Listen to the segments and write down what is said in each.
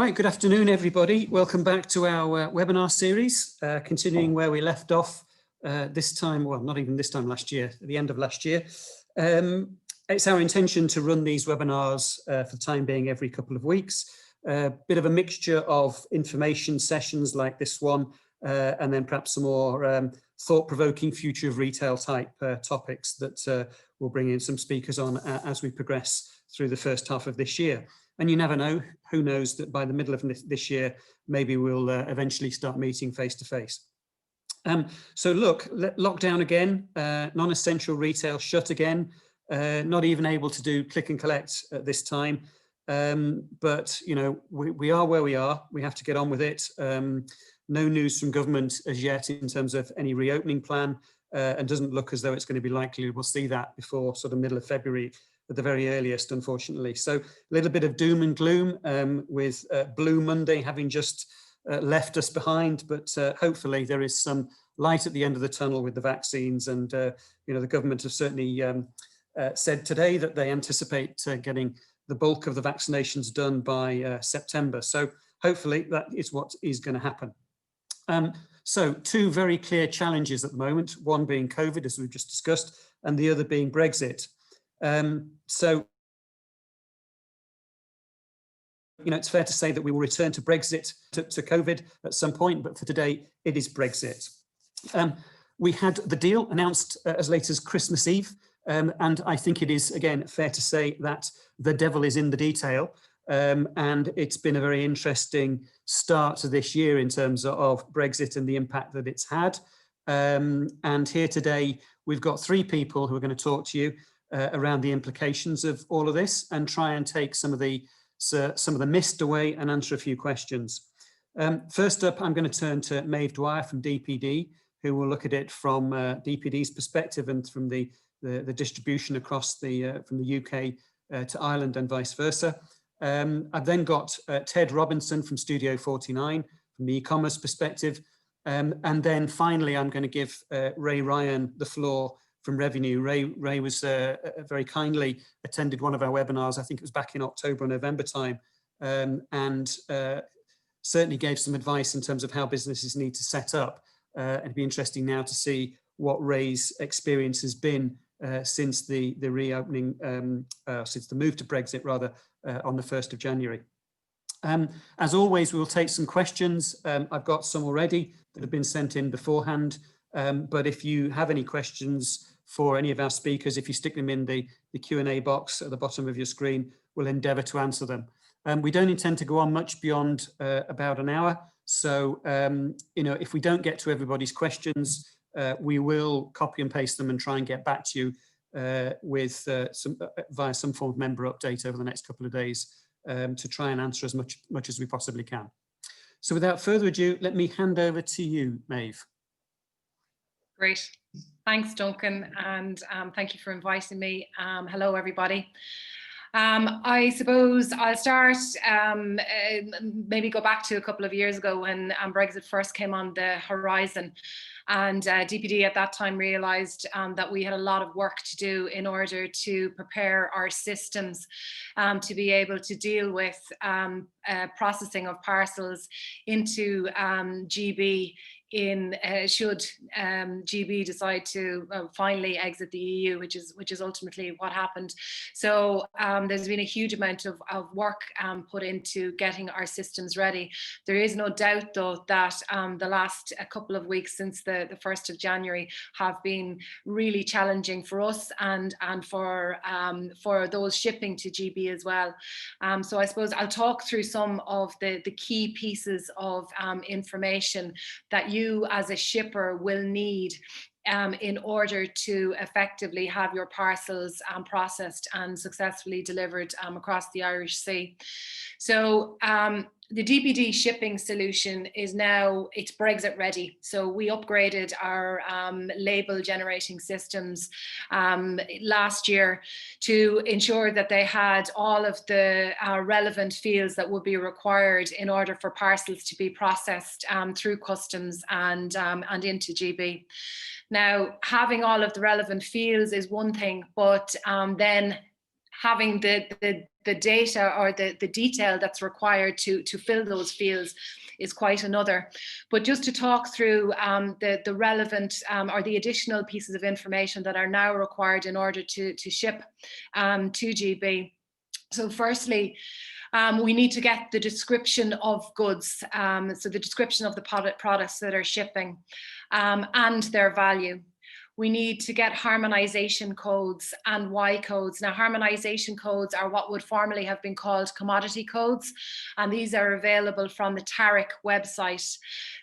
Right, good afternoon, everybody. Welcome back to our webinar series, continuing where we left off this time, well, not even this time last year, at the end of last year. It's our intention to run these webinars for the time being every couple of weeks. Bit of a mixture of information sessions like this one, and then perhaps some more thought-provoking future of retail type topics that we'll bring in some speakers on as we progress through the first half of this year. And you never know, who knows that by the middle of this year, maybe we'll eventually start meeting face to face. So look, lockdown again, non-essential retail shut again, not even able to do click and collect at this time. But, you know, we are where we are. We have to get on with it. No news from government as yet in terms of any reopening plan, and doesn't look as though it's going to be likely we'll see that before sort of middle of February at the very earliest, unfortunately. So a little bit of doom and gloom with Blue Monday having just left us behind, but hopefully there is some light at the end of the tunnel with the vaccines. And you know, the government have certainly said today that they anticipate getting the bulk of the vaccinations done by September. So hopefully that is what is going to happen. So two very clear challenges at the moment, one being COVID, as we've just discussed, and the other being Brexit. So, you know, it's fair to say that we will return to Brexit, to COVID at some point, but for today, it is Brexit. We had the deal announced as late as Christmas Eve, and I think it is, again, fair to say that the devil is in the detail, and it's been a very interesting start to this year in terms of Brexit and the impact that it's had. And here today, we've got three people who are going to talk to you around the implications of all of this and try and take some of the mist away and answer a few questions. First up, I'm going to turn to Maeve Dwyer from DPD, who will look at it from DPD's perspective and from the distribution across from the UK to Ireland and vice versa. I've then got Ted Robinson from Studio 49 from the e-commerce perspective. And then finally, I'm going to give Ray Ryan the floor from Revenue. Ray was very kindly attended one of our webinars, I think it was back in October or November time, and certainly gave some advice in terms of how businesses need to set up. It'd be interesting now to see what Ray's experience has been since the reopening, since the move to Brexit rather, on the 1st of January. As always, we will take some questions. I've got some already that have been sent in beforehand. But if you have any questions for any of our speakers, if you stick them in the Q&A box at the bottom of your screen, we'll endeavour to answer them. We don't intend to go on much beyond about an hour. So, you know, if we don't get to everybody's questions, we will copy and paste them and try and get back to you with via some form of member update over the next couple of days to try and answer as much as we possibly can. So without further ado, let me hand over to you, Maeve. Great. Thanks, Duncan, and thank you for inviting me. Hello, everybody. I suppose I'll start, maybe go back to a couple of years ago when Brexit first came on the horizon. And DPD at that time realised that we had a lot of work to do in order to prepare our systems to be able to deal with processing of parcels into GB should GB decide to finally exit the EU, which is ultimately what happened. So there's been a huge amount of work put into getting our systems ready. There is no doubt, though, that the last couple of weeks since the 1st of January have been really challenging for us and for those shipping to GB as well. So I suppose I'll talk through some of the key pieces of information that you as a shipper will need in order to effectively have your parcels processed and successfully delivered across the Irish Sea. So the DPD shipping solution is now, it's Brexit ready. So we upgraded our label generating systems last year to ensure that they had all of the relevant fields that would be required in order for parcels to be processed through customs and into GB. Now, having all of the relevant fields is one thing, but then having the data or the detail that's required to fill those fields is quite another. But just to talk through the relevant or the additional pieces of information that are now required in order to ship to GB. So firstly, we need to get the description of goods, so the description of the products that are shipping and their value. We need to get harmonization codes and Y codes. Now, harmonization codes are what would formerly have been called commodity codes, and these are available from the TARIC website.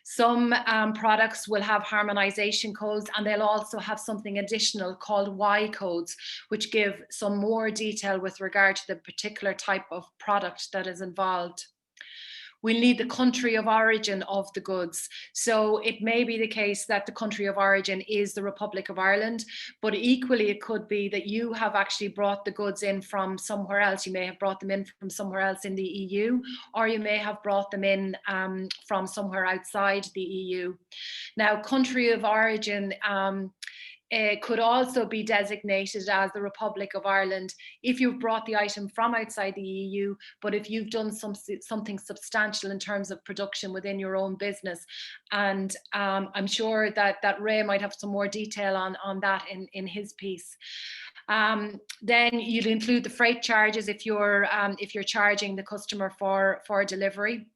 Some products will have harmonization codes, and they'll also have something additional called Y codes, which give some more detail with regard to the particular type of product that is involved. We'll need the country of origin of the goods. So it may be the case that the country of origin is the Republic of Ireland, but equally it could be that you have actually brought the goods in from somewhere else. You may have brought them in from somewhere else in the EU, or you may have brought them in from somewhere outside the EU. Now, country of origin could also be designated as the Republic of Ireland if you've brought the item from outside the EU, but if you've done something substantial in terms of production within your own business. And I'm sure that Ray might have some more detail on that in his piece. Then you'd include the freight charges if you're charging the customer for delivery.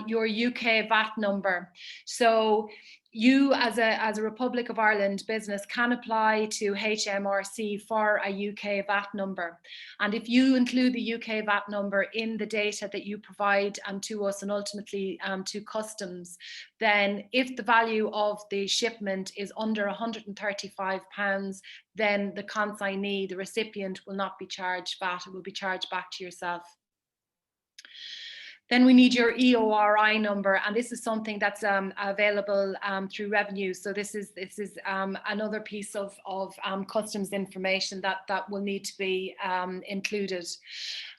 Your UK VAT number. So you as a Republic of Ireland business can apply to HMRC for a UK VAT number. And if you include the UK VAT number in the data that you provide to us and ultimately to customs, then if the value of the shipment is under £135, then the consignee, the recipient, will not be charged VAT, it will be charged back to yourself. Then we need your EORI number, and this is something that's available through revenue. So this is another piece of customs information that will need to be included.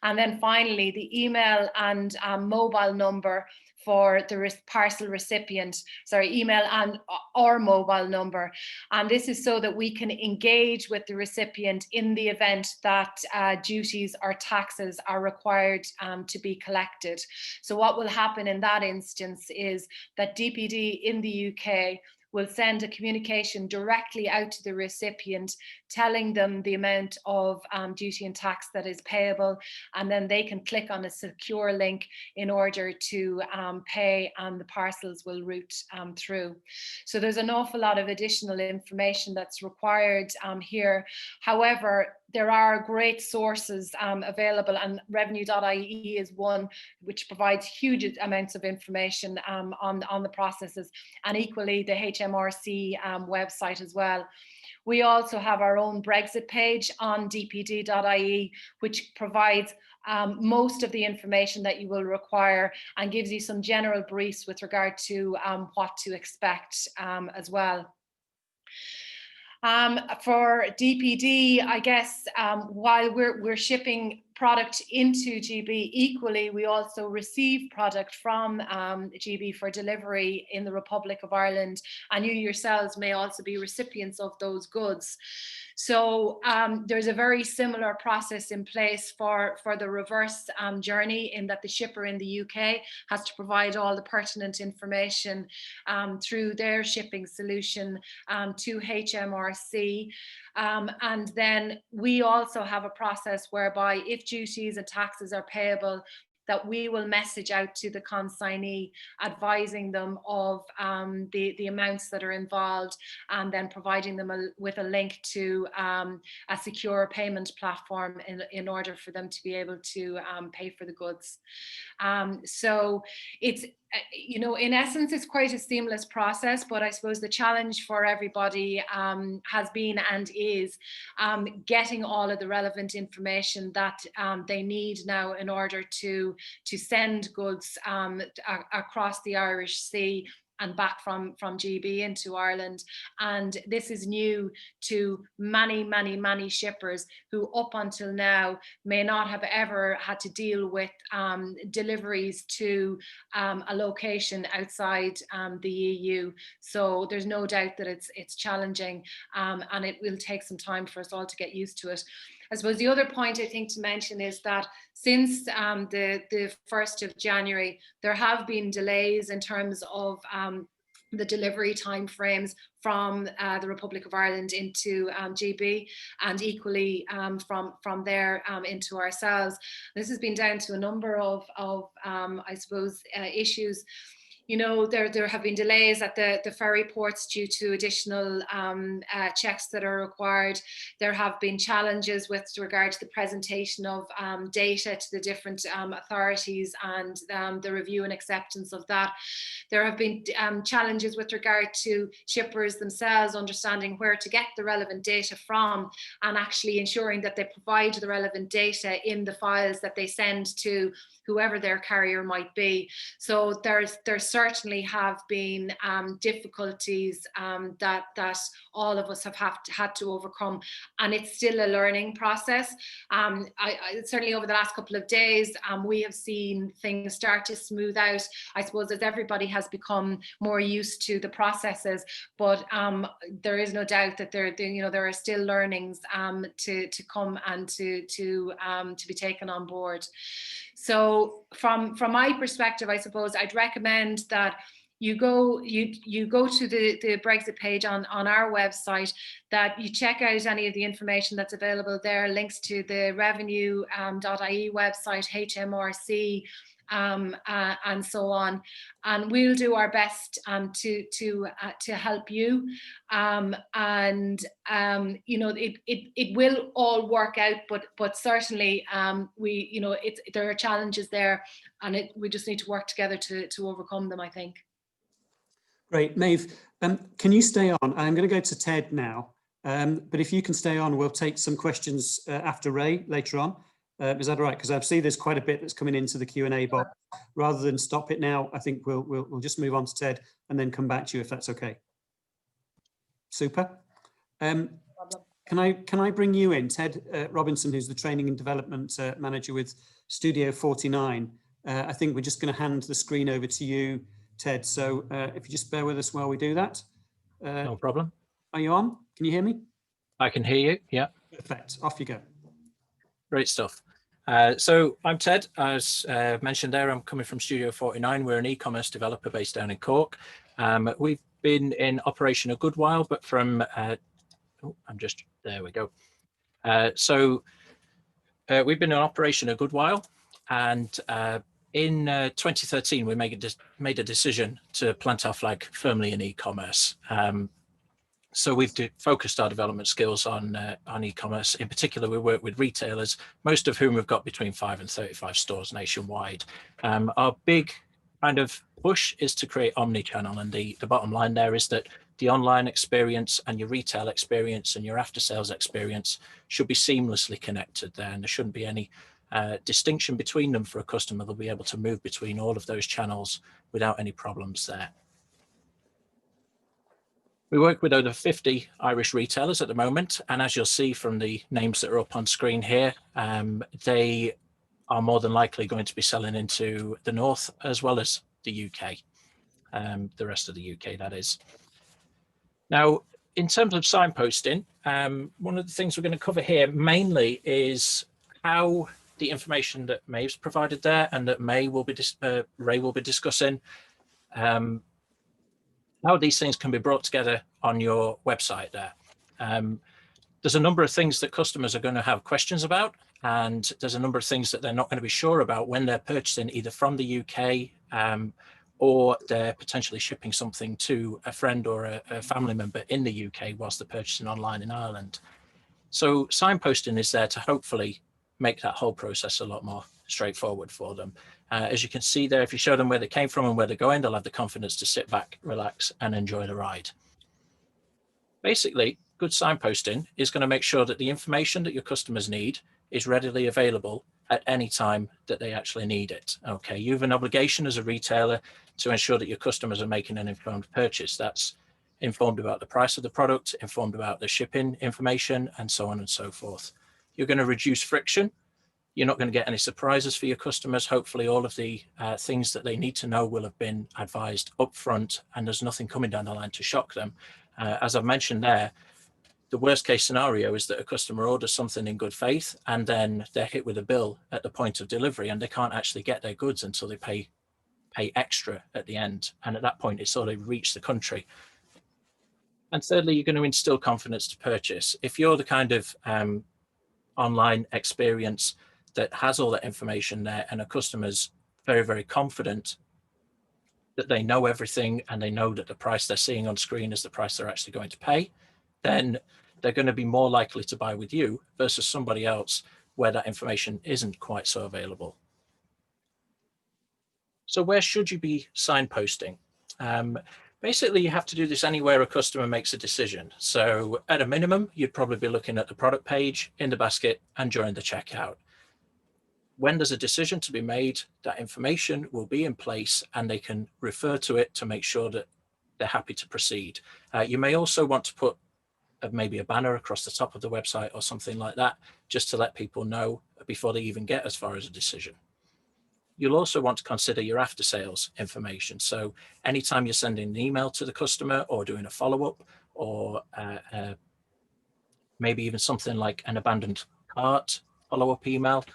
And then finally, the email and mobile number for the parcel recipient, email and or mobile number. And this is so that we can engage with the recipient in the event that duties or taxes are required to be collected. So what will happen in that instance is that DPD in the UK will send a communication directly out to the recipient telling them the amount of duty and tax that is payable, and then they can click on a secure link in order to pay, and the parcels will route through. So there's an awful lot of additional information that's required here. However, there are great sources available, and revenue.ie is one which provides huge amounts of information on the processes, and equally the HMRC website as well. We also have our own Brexit page on dpd.ie, which provides most of the information that you will require and gives you some general briefs with regard to what to expect as well. For DPD, I guess, while we're shipping product into GB, equally we also receive product from GB for delivery in the Republic of Ireland, and you yourselves may also be recipients of those goods. So there's a very similar process in place for the reverse journey, in that the shipper in the UK has to provide all the pertinent information through their shipping solution to HMRC. And then we also have a process whereby if duties and taxes are payable, that we will message out to the consignee advising them of the amounts that are involved, and then providing them with a link to a secure payment platform in order for them to be able to pay for the goods. So it's, you know, in essence, it's quite a seamless process, but I suppose the challenge for everybody has been and is getting all of the relevant information that they need now in order to send goods across the Irish Sea and back from GB into Ireland. And this is new to many shippers who up until now may not have ever had to deal with deliveries to a location outside the EU. So there's no doubt that it's challenging, and it will take some time for us all to get used to it. I suppose the other point I think to mention is that since the 1st of January, there have been delays in terms of the delivery timeframes from the Republic of Ireland into GB, and equally from there into ourselves. This has been down to a number of I suppose, issues. You know, there have been delays at the ferry ports due to additional checks that are required. There have been challenges with regard to the presentation of data to the different authorities and the review and acceptance of that. There have been challenges with regard to shippers themselves understanding where to get the relevant data from, and actually ensuring that they provide the relevant data in the files that they send to whoever their carrier might be. So there certainly have been difficulties that all of us have had to overcome, and it's still a learning process. I certainly over the last couple of days, we have seen things start to smooth out, I suppose, as everybody has become more used to the processes. But there is no doubt that there are still learnings to come and to be taken on board. So from my perspective, I suppose I'd recommend that you go to the Brexit page on our website, that you check out any of the information that's available there, links to the revenue.ie website, HMRC, and so on, and we'll do our best to help you, and you know, it will all work out, but certainly there are challenges there, and we just need to work together to overcome them, I think. Great. Maeve, can you stay on? I'm going to go to Ted now, but if you can stay on, we'll take some questions after Ray later on. Is that all right? Because I see there's quite a bit that's coming into the Q&A box. Rather than stop it now, I think we'll just move on to Ted and then come back to you if that's okay. Super. Can I bring you in, Ted Robinson, who's the Training and Development Manager with Studio 49. I think we're just going to hand the screen over to you, Ted. So if you just bear with us while we do that. No problem. Are you on? Can you hear me? I can hear you, yeah. Perfect. Off you go. Great stuff. So I'm Ted, as mentioned there. I'm coming from Studio 49. We're an e-commerce developer based down in Cork. We've been in operation a good while, but from, there we go. We've been in operation a good while, and in 2013, we made a decision to plant our flag firmly in e-commerce. So we've focused our development skills on e-commerce. In particular, we work with retailers, most of whom have got between 5 and 35 stores nationwide. Our big kind of push is to create omni-channel, and the bottom line there is that the online experience and your retail experience and your after-sales experience should be seamlessly connected there, and there shouldn't be any distinction between them for a customer. They'll be able to move between all of those channels without any problems there. We work with over 50 Irish retailers at the moment, and as you'll see from the names that are up on screen here, they are more than likely going to be selling into the North as well as the UK, the rest of the UK, that is. Now, in terms of signposting, one of the things we're going to cover here mainly is how the information that Maeve's provided there and that Ray will be discussing, how these things can be brought together on your website there. There's a number of things that customers are going to have questions about, and there's a number of things that they're not going to be sure about when they're purchasing either from the UK or they're potentially shipping something to a friend or a family member in the UK whilst they're purchasing online in Ireland. So signposting is there to hopefully make that whole process a lot more straightforward for them. As you can see there, if you show them where they came from and where they're going, they'll have the confidence to sit back, relax, and enjoy the ride. Basically, good signposting is going to make sure that the information that your customers need is readily available at any time that they actually need it. Okay, you have an obligation as a retailer to ensure that your customers are making an informed purchase. That's informed about the price of the product, informed about the shipping information, and so on and so forth. You're going to reduce friction. You're not going to get any surprises for your customers. Hopefully all of the things that they need to know will have been advised up front, and there's nothing coming down the line to shock them. As I've mentioned there, The worst case scenario is that a customer orders something in good faith and then they're hit with a bill at the point of delivery and they can't actually get their goods until they pay extra at the end. And at that point, it's sort of reached the country. And thirdly, you're going to instill confidence to purchase. If you're the kind of online experience that has all that information there and a customer's very, very confident that they know everything and they know that the price they're seeing on screen is the price they're actually going to pay, then they're going to be more likely to buy with you versus somebody else where that information isn't quite so available. So where should you be signposting? Basically, you have to do this anywhere a customer makes a decision. So at a minimum, you'd probably be looking at the product page, in the basket, and during the checkout. When there's a decision to be made, that information will be in place and they can refer to it to make sure that they're happy to proceed. You may also want to put maybe a banner across the top of the website or something like that, just to let people know before they even get as far as a decision. You'll also want to consider your after sales information. So anytime you're sending an email to the customer or doing a follow-up or maybe even something like an abandoned cart follow-up email,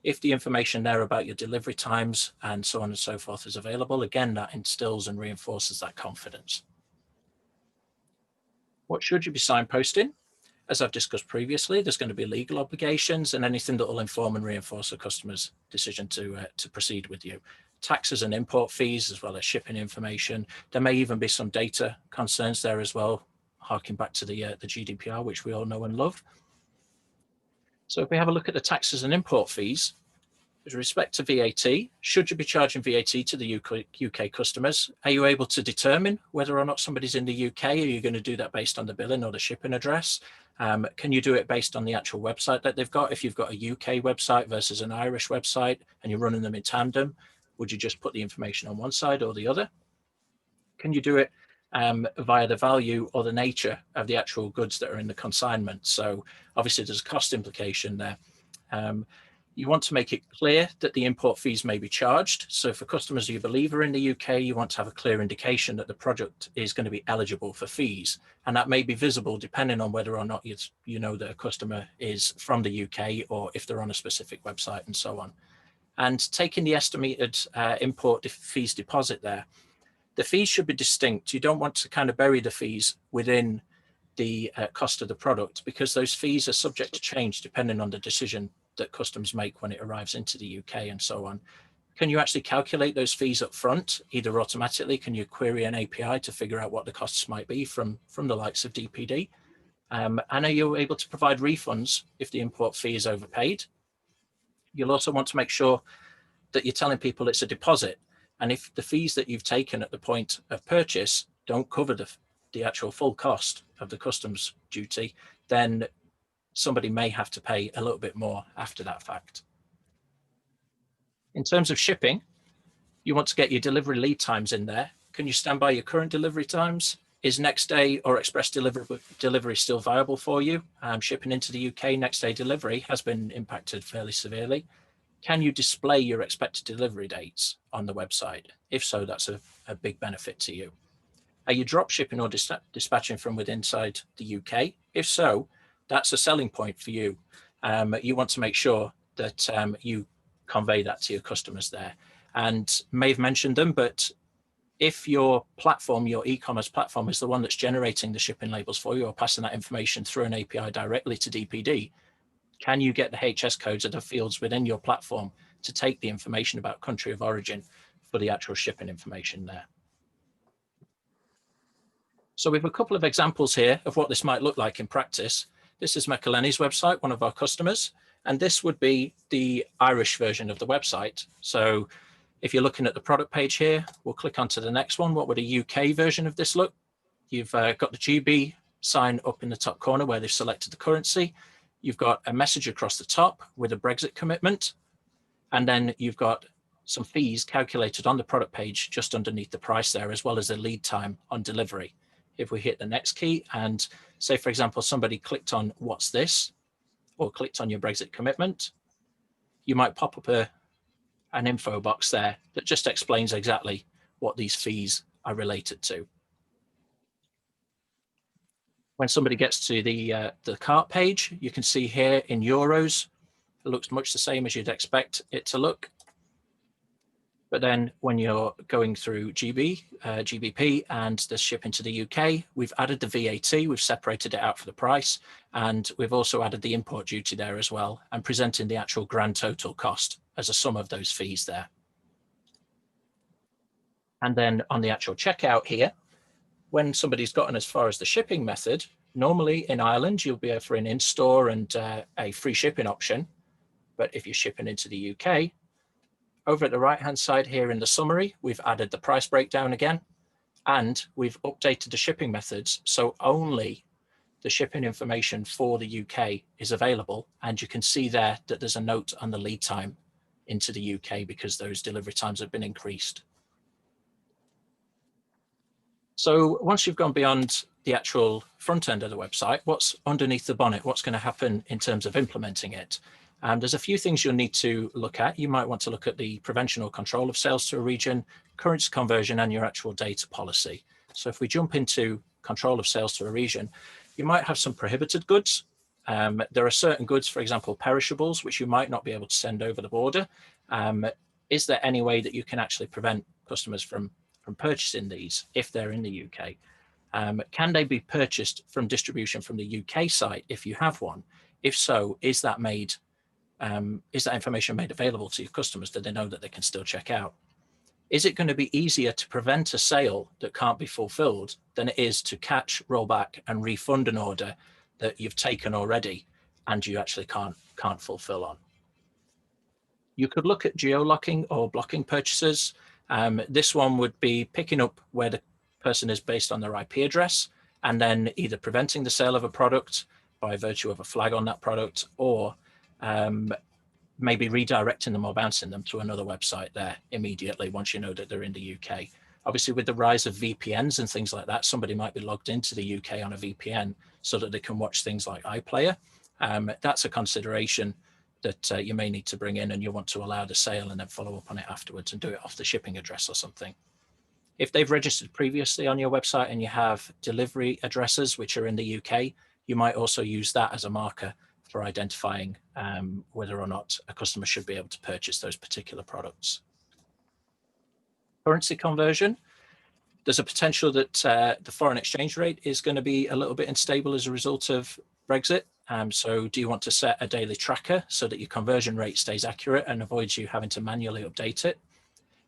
if the information there about your delivery times and so on and so forth is available, again, that instills and reinforces that confidence. What should you be signposting? As I've discussed previously, there's going to be legal obligations and anything that will inform and reinforce a customer's decision to proceed with you. Taxes and import fees, as well as shipping information. There may even be some data concerns there as well, harking back to the GDPR, which we all know and love. So if we have a look at the taxes and import fees, with respect to VAT, should you be charging VAT to the UK customers? Are you able to determine whether or not somebody's in the UK? Are you going to do that based on the billing or the shipping address? Can you do it based on the actual website that they've got? If you've got a UK website versus an Irish website and you're running them in tandem, would you just put the information on one side or the other? Can you do it via the value or the nature of the actual goods that are in the consignment? So obviously there's a cost implication there. You want to make it clear that the import fees may be charged. So for customers you believe are in the UK, you want to have a clear indication that the product is going to be eligible for fees. And that may be visible depending on whether or not you know that a customer is from the UK or if they're on a specific website and so on. And taking the estimated import fees deposit there, the fees should be distinct. You don't want to kind of bury the fees within the cost of the product because those fees are subject to change depending on the decision that customs make when it arrives into the UK and so on. Can you actually calculate those fees up front, either automatically? Can you query an API to figure out what the costs might be from the likes of DPD? And are you able to provide refunds if the import fee is overpaid? You'll also want to make sure that you're telling people it's a deposit. And if the fees that you've taken at the point of purchase don't cover the actual full cost of the customs duty, then somebody may have to pay a little bit more after that fact. In terms of shipping, you want to get your delivery lead times in there. Can you stand by your current delivery times? Is next day or express delivery still viable for you? Shipping into the UK, next day delivery has been impacted fairly severely. Can you display your expected delivery dates on the website? If so, that's a big benefit to you. Are you drop shipping or dispatching from within inside the UK? If so, that's a selling point for you. You want to make sure that you convey that to your customers there. And may have mentioned them, but if your platform, your e-commerce platform is the one that's generating the shipping labels for you or passing that information through an API directly to DPD, can you get the HS codes of the fields within your platform to take the information about country of origin for the actual shipping information there? So we have a couple of examples here of what this might look like in practice. This is McElhenney's website, one of our customers, and this would be the Irish version of the website. So if you're looking at the product page here, we'll click onto the next one. What would a UK version of this look? You've got the GB sign up in the top corner where they've selected the currency. You've got a message across the top with a Brexit commitment, and then you've got some fees calculated on the product page just underneath the price there, as well as the lead time on delivery. If we hit the next key and say, for example, somebody clicked on what's this, or clicked on your Brexit commitment, you might pop up an info box there that just explains exactly what these fees are related to. When somebody gets to the cart page, you can see here in euros, it looks much the same as you'd expect it to look. But then when you're going through GBP and the shipping to the UK, we've added the VAT, we've separated it out for the price, and we've also added the import duty there as well, and presenting the actual grand total cost as a sum of those fees there. And then on the actual checkout here, when somebody's gotten as far as the shipping method, normally in Ireland, you'll be offering in-store and a free shipping option. But if you're shipping into the UK, over at the right-hand side here in the summary, we've added the price breakdown again, and we've updated the shipping methods. So only the shipping information for the UK is available. And you can see there that there's a note on the lead time into the UK because those delivery times have been increased. So once you've gone beyond the actual front end of the website, what's underneath the bonnet? What's going to happen in terms of implementing it? There's a few things you'll need to look at. You might want to look at the prevention or control of sales to a region, currency conversion, and your actual data policy. So if we jump into control of sales to a region, you might have some prohibited goods. There are certain goods, for example, perishables, which you might not be able to send over the border. Is there any way that you can actually prevent customers from purchasing these if they're in the UK? Can they be purchased from distribution from the UK site if you have one? If so, is that information made available to your customers? Do they know that they can still check out? Is it going to be easier to prevent a sale that can't be fulfilled than it is to catch, roll back, and refund an order that you've taken already and you actually can't fulfill on? You could look at geo-locking or blocking purchases. This one would be picking up where the person is based on their IP address and then either preventing the sale of a product by virtue of a flag on that product, or maybe redirecting them or bouncing them to another website there immediately once you know that they're in the UK. Obviously, with the rise of VPNs and things like that, somebody might be logged into the UK on a VPN so that they can watch things like iPlayer. That's a consideration that you may need to bring in, and you want to allow the sale and then follow up on it afterwards and do it off the shipping address or something. If they've registered previously on your website and you have delivery addresses which are in the UK, you might also use that as a marker for identifying whether or not a customer should be able to purchase those particular products. Currency conversion. There's a potential that the foreign exchange rate is going to be a little bit unstable as a result of Brexit. So do you want to set a daily tracker so that your conversion rate stays accurate and avoids you having to manually update it?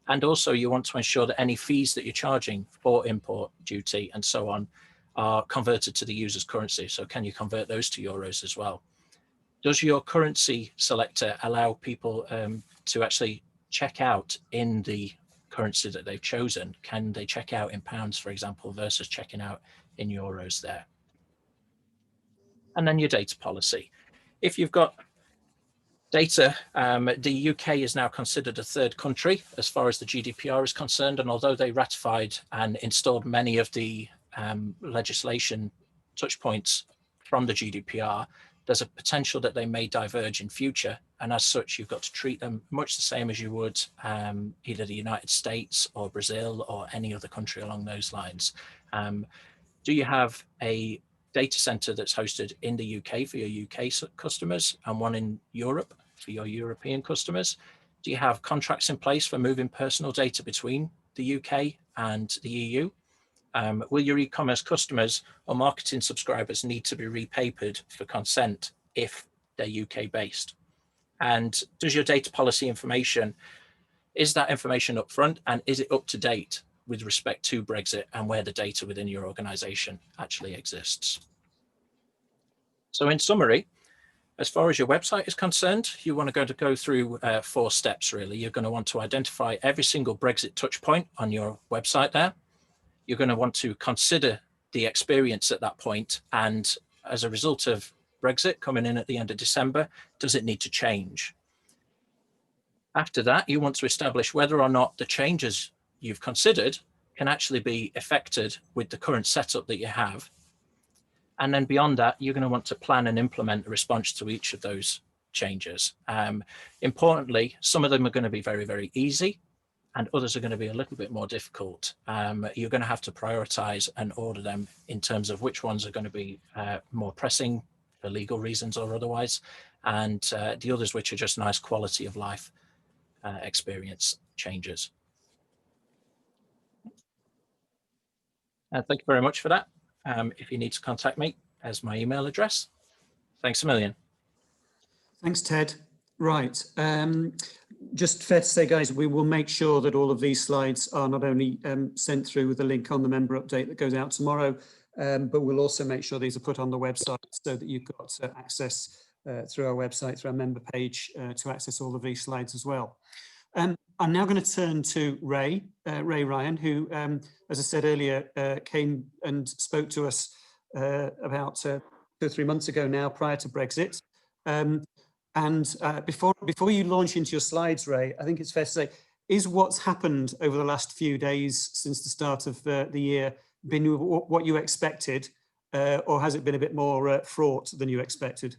And also you want to ensure that any fees that you're charging for import duty and so on are converted to the user's currency. So can you convert those to euros as well? Does your currency selector allow people to actually check out in the currency that they've chosen? Can they check out in pounds, for example, versus checking out in euros there? And then your data policy. If you've got data, the UK is now considered a third country as far as the GDPR is concerned. And although they ratified and installed many of the legislation touch points from the GDPR, there's a potential that they may diverge in future. And as such, you've got to treat them much the same as you would either the United States or Brazil or any other country along those lines. Do you have a data center that's hosted in the UK for your UK customers and one in Europe for your European customers? Do you have contracts in place for moving personal data between the UK and the EU? Will your e-commerce customers or marketing subscribers need to be repapered for consent if they're UK based? And does your data policy information, is that information up front and is it up to date with respect to Brexit and where the data within your organization actually exists? So in summary, as far as your website is concerned, you want to go through 4 steps really. You're going to want to identify every single Brexit touch point on your website there. You're going to want to consider the experience at that point, and as a result of Brexit coming in at the end of December, does it need to change? After that, you want to establish whether or not the changes you've considered can actually be effected with the current setup that you have. And then beyond that, you're going to want to plan and implement a response to each of those changes. Importantly, some of them are going to be very, very easy. and others are going to be a little bit more difficult. You're going to have to prioritize and order them in terms of which ones are going to be more pressing for legal reasons or otherwise, and the others which are just nice quality of life experience changes. Thank you very much for that. If you need to contact me, there's my email address. Thanks a million. Thanks, Ted. Right. Just fair to say, guys, we will make sure that all of these slides are not only sent through with a link on the member update that goes out tomorrow, but we'll also make sure these are put on the website so that you've got access through our website, through our member page, to access all of these slides as well. I'm now going to turn to Ray Ryan, who, as I said earlier, came and spoke to us about 2 or 3 months ago now, prior to Brexit. Before you launch into your slides, Ray, I think it's fair to say, is what's happened over the last few days since the start of the year been what you expected, or has it been a bit more fraught than you expected?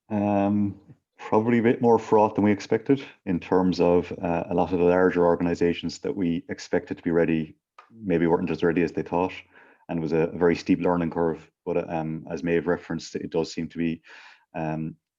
Probably a bit more fraught than we expected, in terms of a lot of the larger organizations that we expected to be ready maybe weren't as ready as they thought, and it was a very steep learning curve. But as Maeve referenced, it does seem to be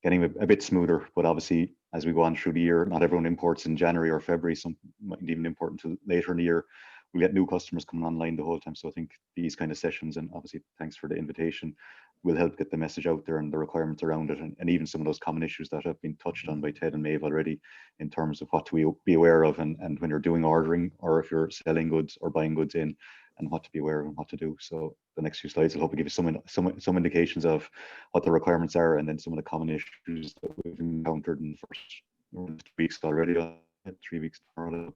getting a bit smoother. But obviously, as we go on through the year, not everyone imports in January or February. Some might even import until later in the year. We get new customers coming online the whole time. So I think these kind of sessions, and obviously thanks for the invitation, will help get the message out there and the requirements around it, and even some of those common issues that have been touched on by Ted and Maeve already, in terms of what to be aware of, and when you're doing ordering, or if you're selling goods or buying goods in, and what to be aware of and what to do. So the next few slides will hopefully give you some indications of what the requirements are, and then some of the common issues that we've encountered in the first weeks already. 3 weeks tomorrow.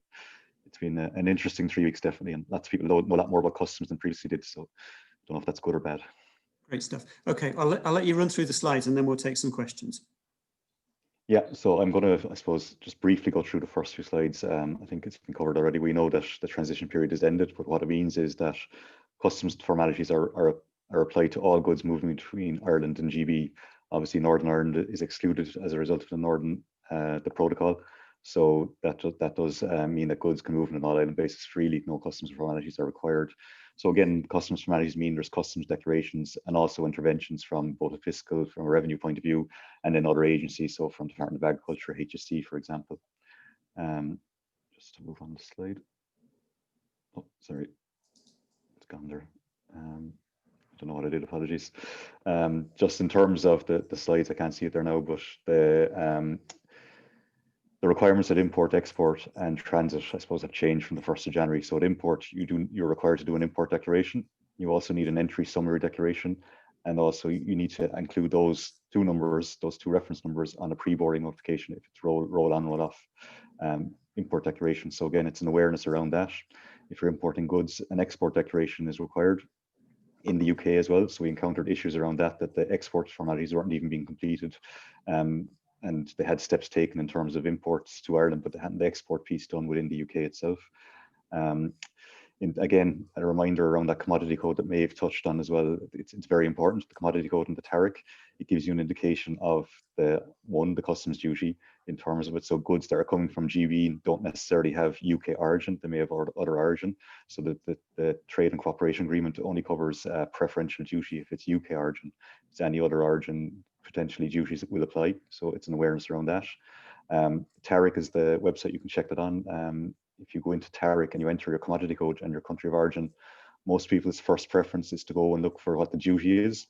It's been an interesting 3 weeks, definitely, and lots of people know a lot more about customs than previously did. So I don't know if that's good or bad. Great stuff. Okay, I'll let you run through the slides, and then we'll take some questions. Yeah, so I'm going to, I suppose, just briefly go through the first few slides. I think it's been covered already. We know that the transition period is ended, but what it means is that customs formalities are applied to all goods moving between Ireland and GB. Obviously, Northern Ireland is excluded as a result of the protocol. So that does mean that goods can move on an all-island basis freely. No customs formalities are required. So again, customs formalities mean there's customs declarations and also interventions from both a fiscal, from a revenue point of view, and then other agencies. So from Department of Agriculture, HSC, for example. Just to move on the slide. Oh, sorry, it's gone there. I don't know what I did. Apologies. Just in terms of the slides, I can't see it there now, but the requirements at import, export, and transit, I suppose, have changed from the 1st of January. So at import, you're required to do an import declaration. You also need an entry summary declaration, and also you need to include those two numbers, those two reference numbers, on a pre-boarding notification if it's roll on, roll off import declaration. So again, it's an awareness around that. If you're importing goods, an export declaration is required in the UK as well. So we encountered issues around that the export formalities weren't even being completed. And they had steps taken in terms of imports to Ireland, but they hadn't the export piece done within the UK itself. Again, a reminder around that commodity code that Maeve touched on as well. It's very important, the commodity code and the tariff. It gives you an indication of the customs duty in terms of it. So goods that are coming from GB don't necessarily have UK origin, they may have other origin. So the trade and cooperation agreement only covers preferential duty if it's UK origin. If it's any other origin, potentially duties that will apply. So it's an awareness around that. Tariff is the website, you can check that on. If you go into tariff and you enter your commodity code and your country of origin, most people's first preference is to go and look for what the duty is.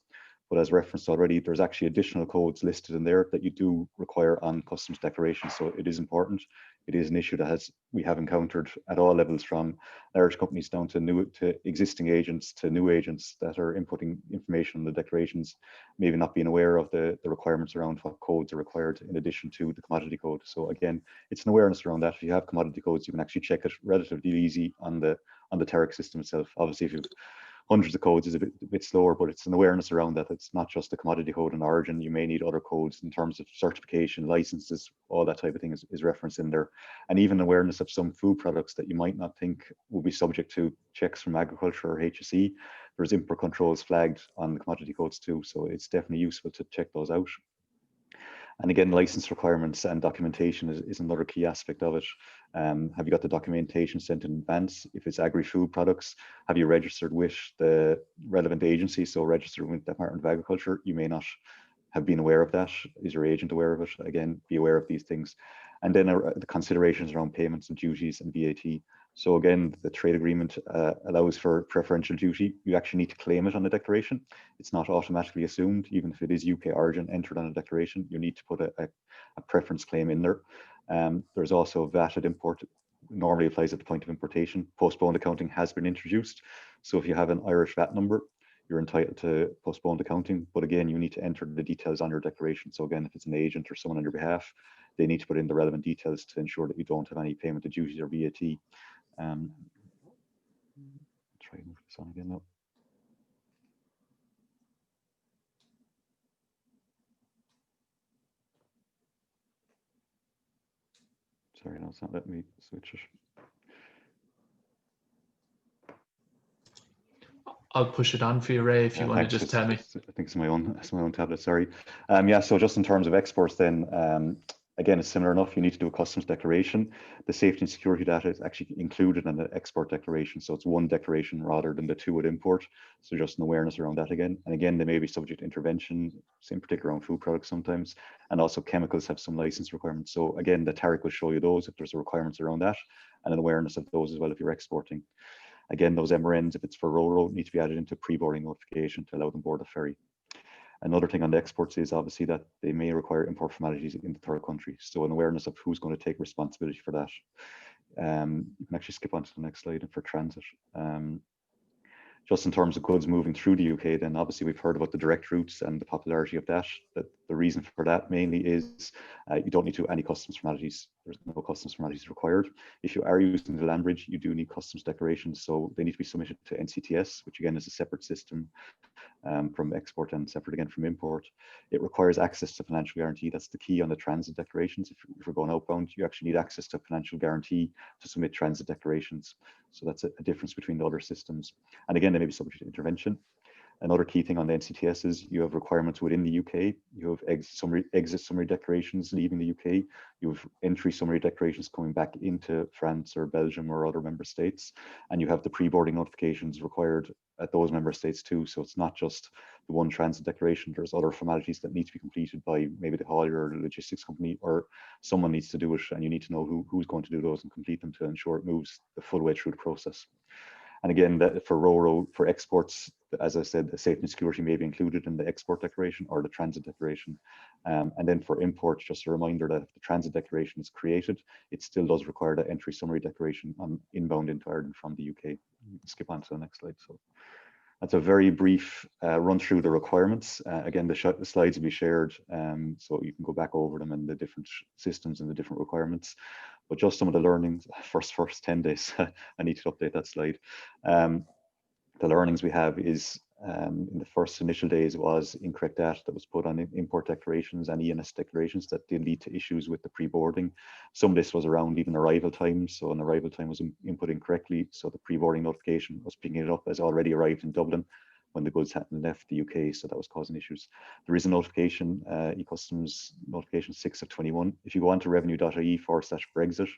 But as referenced already, there's actually additional codes listed in there that you do require on customs declaration. So it is important. It is an issue that we have encountered at all levels, from large companies down to existing agents to new agents that are inputting information on the declarations, maybe not being aware of the requirements around what codes are required in addition to the commodity code. So again, it's an awareness around that. If you have commodity codes, you can actually check it relatively easy on the tariff system itself. Obviously, if you've hundreds of codes is a bit slower, but it's an awareness around that. It's not just the commodity code and origin. You may need other codes in terms of certification, licenses, all that type of thing is referenced in there. And even awareness of some food products that you might not think will be subject to checks from agriculture or HSE. There's import controls flagged on the commodity codes too. So it's definitely useful to check those out. And again, license requirements and documentation is another key aspect of it. Have you got the documentation sent in advance? If it's agri-food products, have you registered with the relevant agency? So registered with the Department of Agriculture. You may not have been aware of that. Is your agent aware of it? Again, be aware of these things. And then the considerations around payments and duties and VAT. So again, the trade agreement allows for preferential duty. You actually need to claim it on the declaration. It's not automatically assumed, even if it is UK origin entered on a declaration, you need to put a preference claim in there. There's also VAT at import, normally applies at the point of importation. Postponed accounting has been introduced. So if you have an Irish VAT number, you're entitled to postponed accounting, but again, you need to enter the details on your declaration. So again, if it's an agent or someone on your behalf, they need to put in the relevant details to ensure that you don't have any payment of duties or VAT. Try and move this on again now. Sorry, no, it's not letting me switch it. I'll push it on for you, Ray, if you want to just tell me. I think it's my own tablet. Sorry. Yeah. So just in terms of exports, then again, it's similar enough. You need to do a customs declaration. The safety and security data is actually included in the export declaration, so it's one declaration rather than the two with import. So just an awareness around that again. And again, they may be subject to intervention, in particular around food products sometimes, and also chemicals have some license requirements. So again, the tariff will show you those if there's requirements around that, and an awareness of those as well if you're exporting. Again, those MRNs, if it's for Ro-Ro, need to be added into pre-boarding notification to allow them board the ferry. Another thing on the exports is obviously that they may require import formalities in the third country. So an awareness of who's going to take responsibility for that. You can actually skip on to the next slide for transit. Just in terms of goods moving through the UK, then obviously we've heard about the direct routes and the popularity of that. That the reason for that mainly is you don't need to do any customs formalities. There's no customs formalities required. If you are using the land bridge, you do need customs declarations. So they need to be submitted to NCTS, which again is a separate system from export and separate again from import. It requires access to financial guarantee. That's the key on the transit declarations. If you're going outbound, you actually need access to financial guarantee to submit transit declarations. So that's a difference between the other systems. And again, they may be subject to intervention. Another key thing on the NCTS is you have requirements within the UK. You have exit summary declarations leaving the UK. You have entry summary declarations coming back into France or Belgium or other member states. And you have the pre-boarding notifications required at those member states too. So it's not just the one transit declaration. There's other formalities that need to be completed by maybe the haulier or the logistics company, or someone needs to do it, and you need to know who's going to do those and complete them to ensure it moves the full way through the process. And again, that for Ro-Ro, for exports, as I said, the safety and security may be included in the export declaration or the transit declaration. And then for imports, just a reminder that if the transit declaration is created, it still does require the entry summary declaration on inbound into Ireland from the UK. Skip on to the next slide. So that's a very brief run through the requirements. Again, the slides will be shared, so you can go back over them and the different systems and the different requirements. But just some of the learnings, first 10 days, I need to update that slide. The learnings we have is in the first initial days was incorrect data that was put on import declarations and ENS declarations that did lead to issues with the pre-boarding. Some of this was around even arrival times. So an arrival time was input incorrectly. So the pre-boarding notification was picking it up as already arrived in Dublin when the goods hadn't left the UK, so that was causing issues. There is a notification, e-customs notification 6 of 21. If you go on to revenue.ie/Brexit,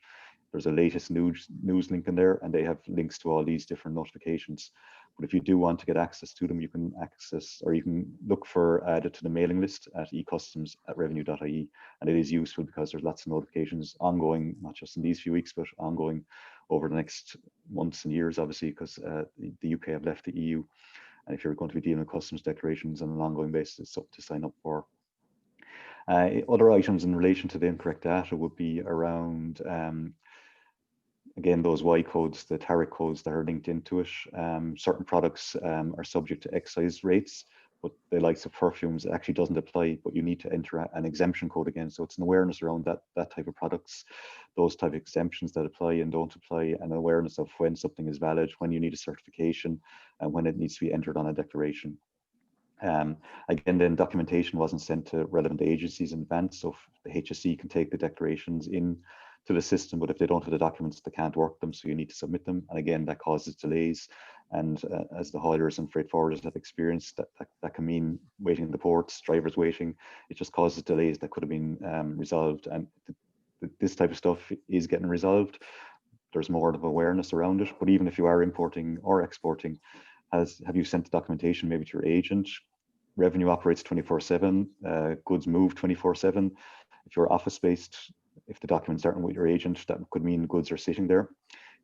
there's a latest news link in there, and they have links to all these different notifications. But if you do want to get access to them, you can access, or you can look for added to the mailing list at ecustoms@revenue.ie, and it is useful because there's lots of notifications ongoing, not just in these few weeks, but ongoing over the next months and years, obviously, because the UK have left the EU. And if you're going to be dealing with customs declarations on an ongoing basis, it's up to sign up for. Other items in relation to the incorrect data would be around, again, those Y codes, the tariff codes that are linked into it. Certain products are subject to excise rates, but the likes of perfumes, it actually doesn't apply, but you need to enter an exemption code again. So it's an awareness around that type of products, those type of exemptions that apply and don't apply, and awareness of when something is valid, when you need a certification, and when it needs to be entered on a declaration. Again, then documentation wasn't sent to relevant agencies in advance, so the HSE can take the declarations in to the system, but if they don't have the documents, they can't work them, so you need to submit them. And again, that causes delays. And as the haulers and freight forwarders have experienced, that can mean waiting in the ports, drivers waiting. It just causes delays that could have been resolved. And this type of stuff is getting resolved. There's more of awareness around it. But even if you are importing or exporting, have you sent the documentation maybe to your agent? Revenue operates 24/7, goods move 24/7. If you're office-based, if the documents aren't with your agent, that could mean goods are sitting there.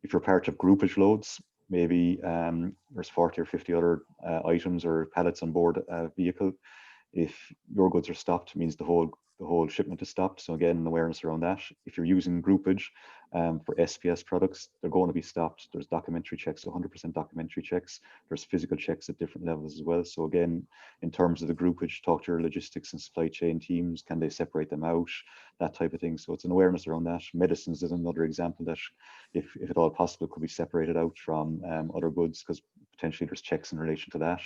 If you're part of groupage loads, maybe there's 40 or 50 other items or pallets on board a vehicle. If your goods are stopped, it means the whole shipment is stopped. So again, an awareness around that. If you're using groupage for SPS products, they're going to be stopped. There's documentary checks, 100% documentary checks. There's physical checks at different levels as well. So again, in terms of the groupage, talk to your logistics and supply chain teams. Can they separate them out? That type of thing. So it's an awareness around that. Medicines is another example that, if at all possible, could be separated out from other goods, because potentially there's checks in relation to that.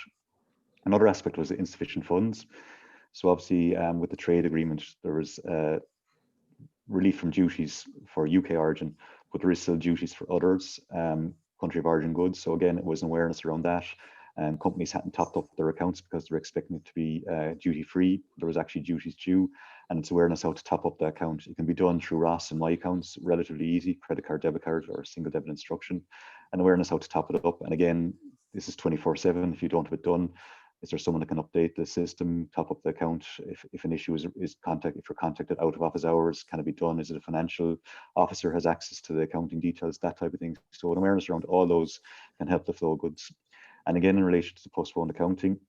Another aspect was the insufficient funds. So obviously, with the trade agreement, there was relief from duties for UK origin, but there is still duties for others, country of origin goods. So again, it was an awareness around that. Companies hadn't topped up their accounts because they're expecting it to be duty free. There was actually duties due, and it's awareness how to top up the account. It can be done through Ross and My Accounts, relatively easy, credit card, debit card, or single debit instruction, and awareness how to top it up. And again, this is 24/7. If you don't have it done, is there someone that can update the system, top up the account? If an issue if you're contacted out of office hours, can it be done? Is it a financial officer has access to the accounting details, that type of thing? So an awareness around all those can help the flow of goods. And again, in relation to the postponed accounting,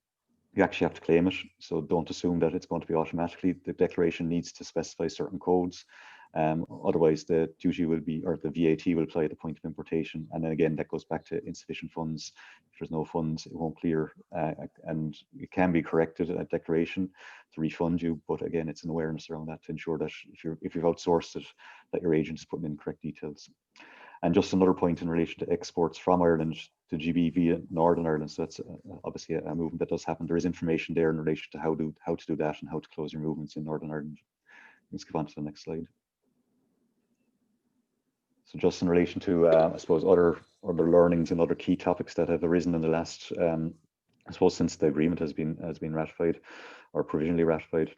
you actually have to claim it. So don't assume that it's going to be automatically. The declaration needs to specify certain codes. Otherwise, the duty will be, or the VAT will apply at the point of importation. And then again, that goes back to insufficient funds. If there's no funds, it won't clear, and it can be corrected at declaration to refund you. But again, it's an awareness around that to ensure that if you've outsourced it, that your agent is putting in correct details. And just another point in relation to exports from Ireland to GB via Northern Ireland. So that's obviously a movement that does happen. There is information there in relation to how to do that and how to close your movements in Northern Ireland. Let's go on to the next slide. So just in relation to, I suppose, other learnings and other key topics that have arisen in the last, I suppose, since the agreement has been ratified or provisionally ratified.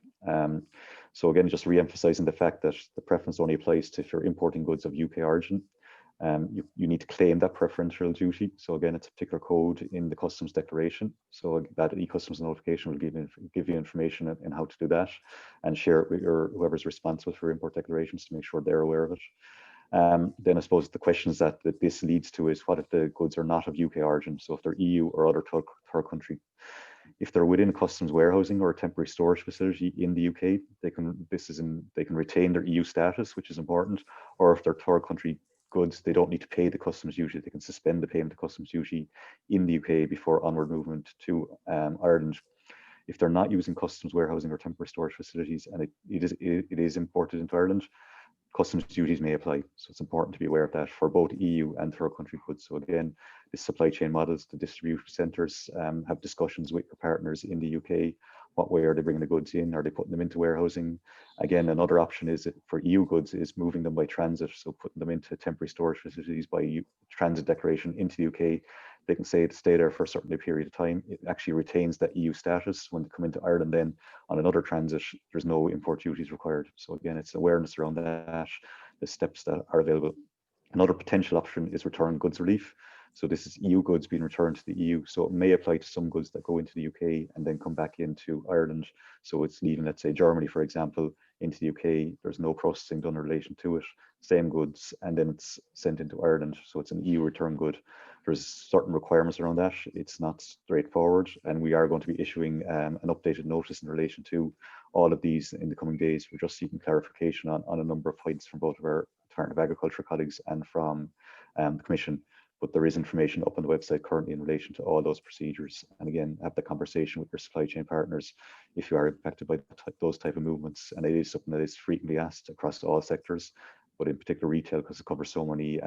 So again, just re-emphasizing the fact that the preference only applies to if you're importing goods of UK origin. You need to claim that preferential duty. So again, it's a particular code in the customs declaration. So that e-customs notification will give you information in how to do that, and share it with whoever's responsible for import declarations to make sure they're aware of it. Then I suppose the questions that this leads to is, what if the goods are not of UK origin? So if they're EU or other third country, if they're within customs warehousing or a temporary storage facility in the UK, they can retain their EU status, which is important. Or if they're third country goods, they don't need to pay the customs duty. They can suspend the payment of customs duty in the UK before onward movement to Ireland. If they're not using customs warehousing or temporary storage facilities, and it is imported into Ireland, customs duties may apply. So it's important to be aware of that for both EU and third country goods. So again, the supply chain models, the distribution centres have discussions with your partners in the UK. What way are they bringing the goods in? Are they putting them into warehousing? Again, another option is for EU goods is moving them by transit. So putting them into temporary storage facilities by transit declaration into the UK. They can say to stay there for a certain period of time. It actually retains that EU status. When they come into Ireland then on another transit, there's no import duties required. So again, it's awareness around that, the steps that are available. Another potential option is return goods relief. So this is EU goods being returned to the EU. So it may apply to some goods that go into the UK and then come back into Ireland. So it's leaving, let's say, Germany, for example, into the UK. There's no processing done in relation to it. Same goods, and then it's sent into Ireland. So it's an EU return good. There's certain requirements around that. It's not straightforward, and we are going to be issuing an updated notice in relation to all of these in the coming days. We're just seeking clarification on a number of points from both of our Department of Agriculture colleagues and from the Commission. But there is information up on the website currently in relation to all those procedures. And again, have the conversation with your supply chain partners if you are impacted by those type of movements. And it is something that is frequently asked across all sectors, but in particular retail, because it covers so many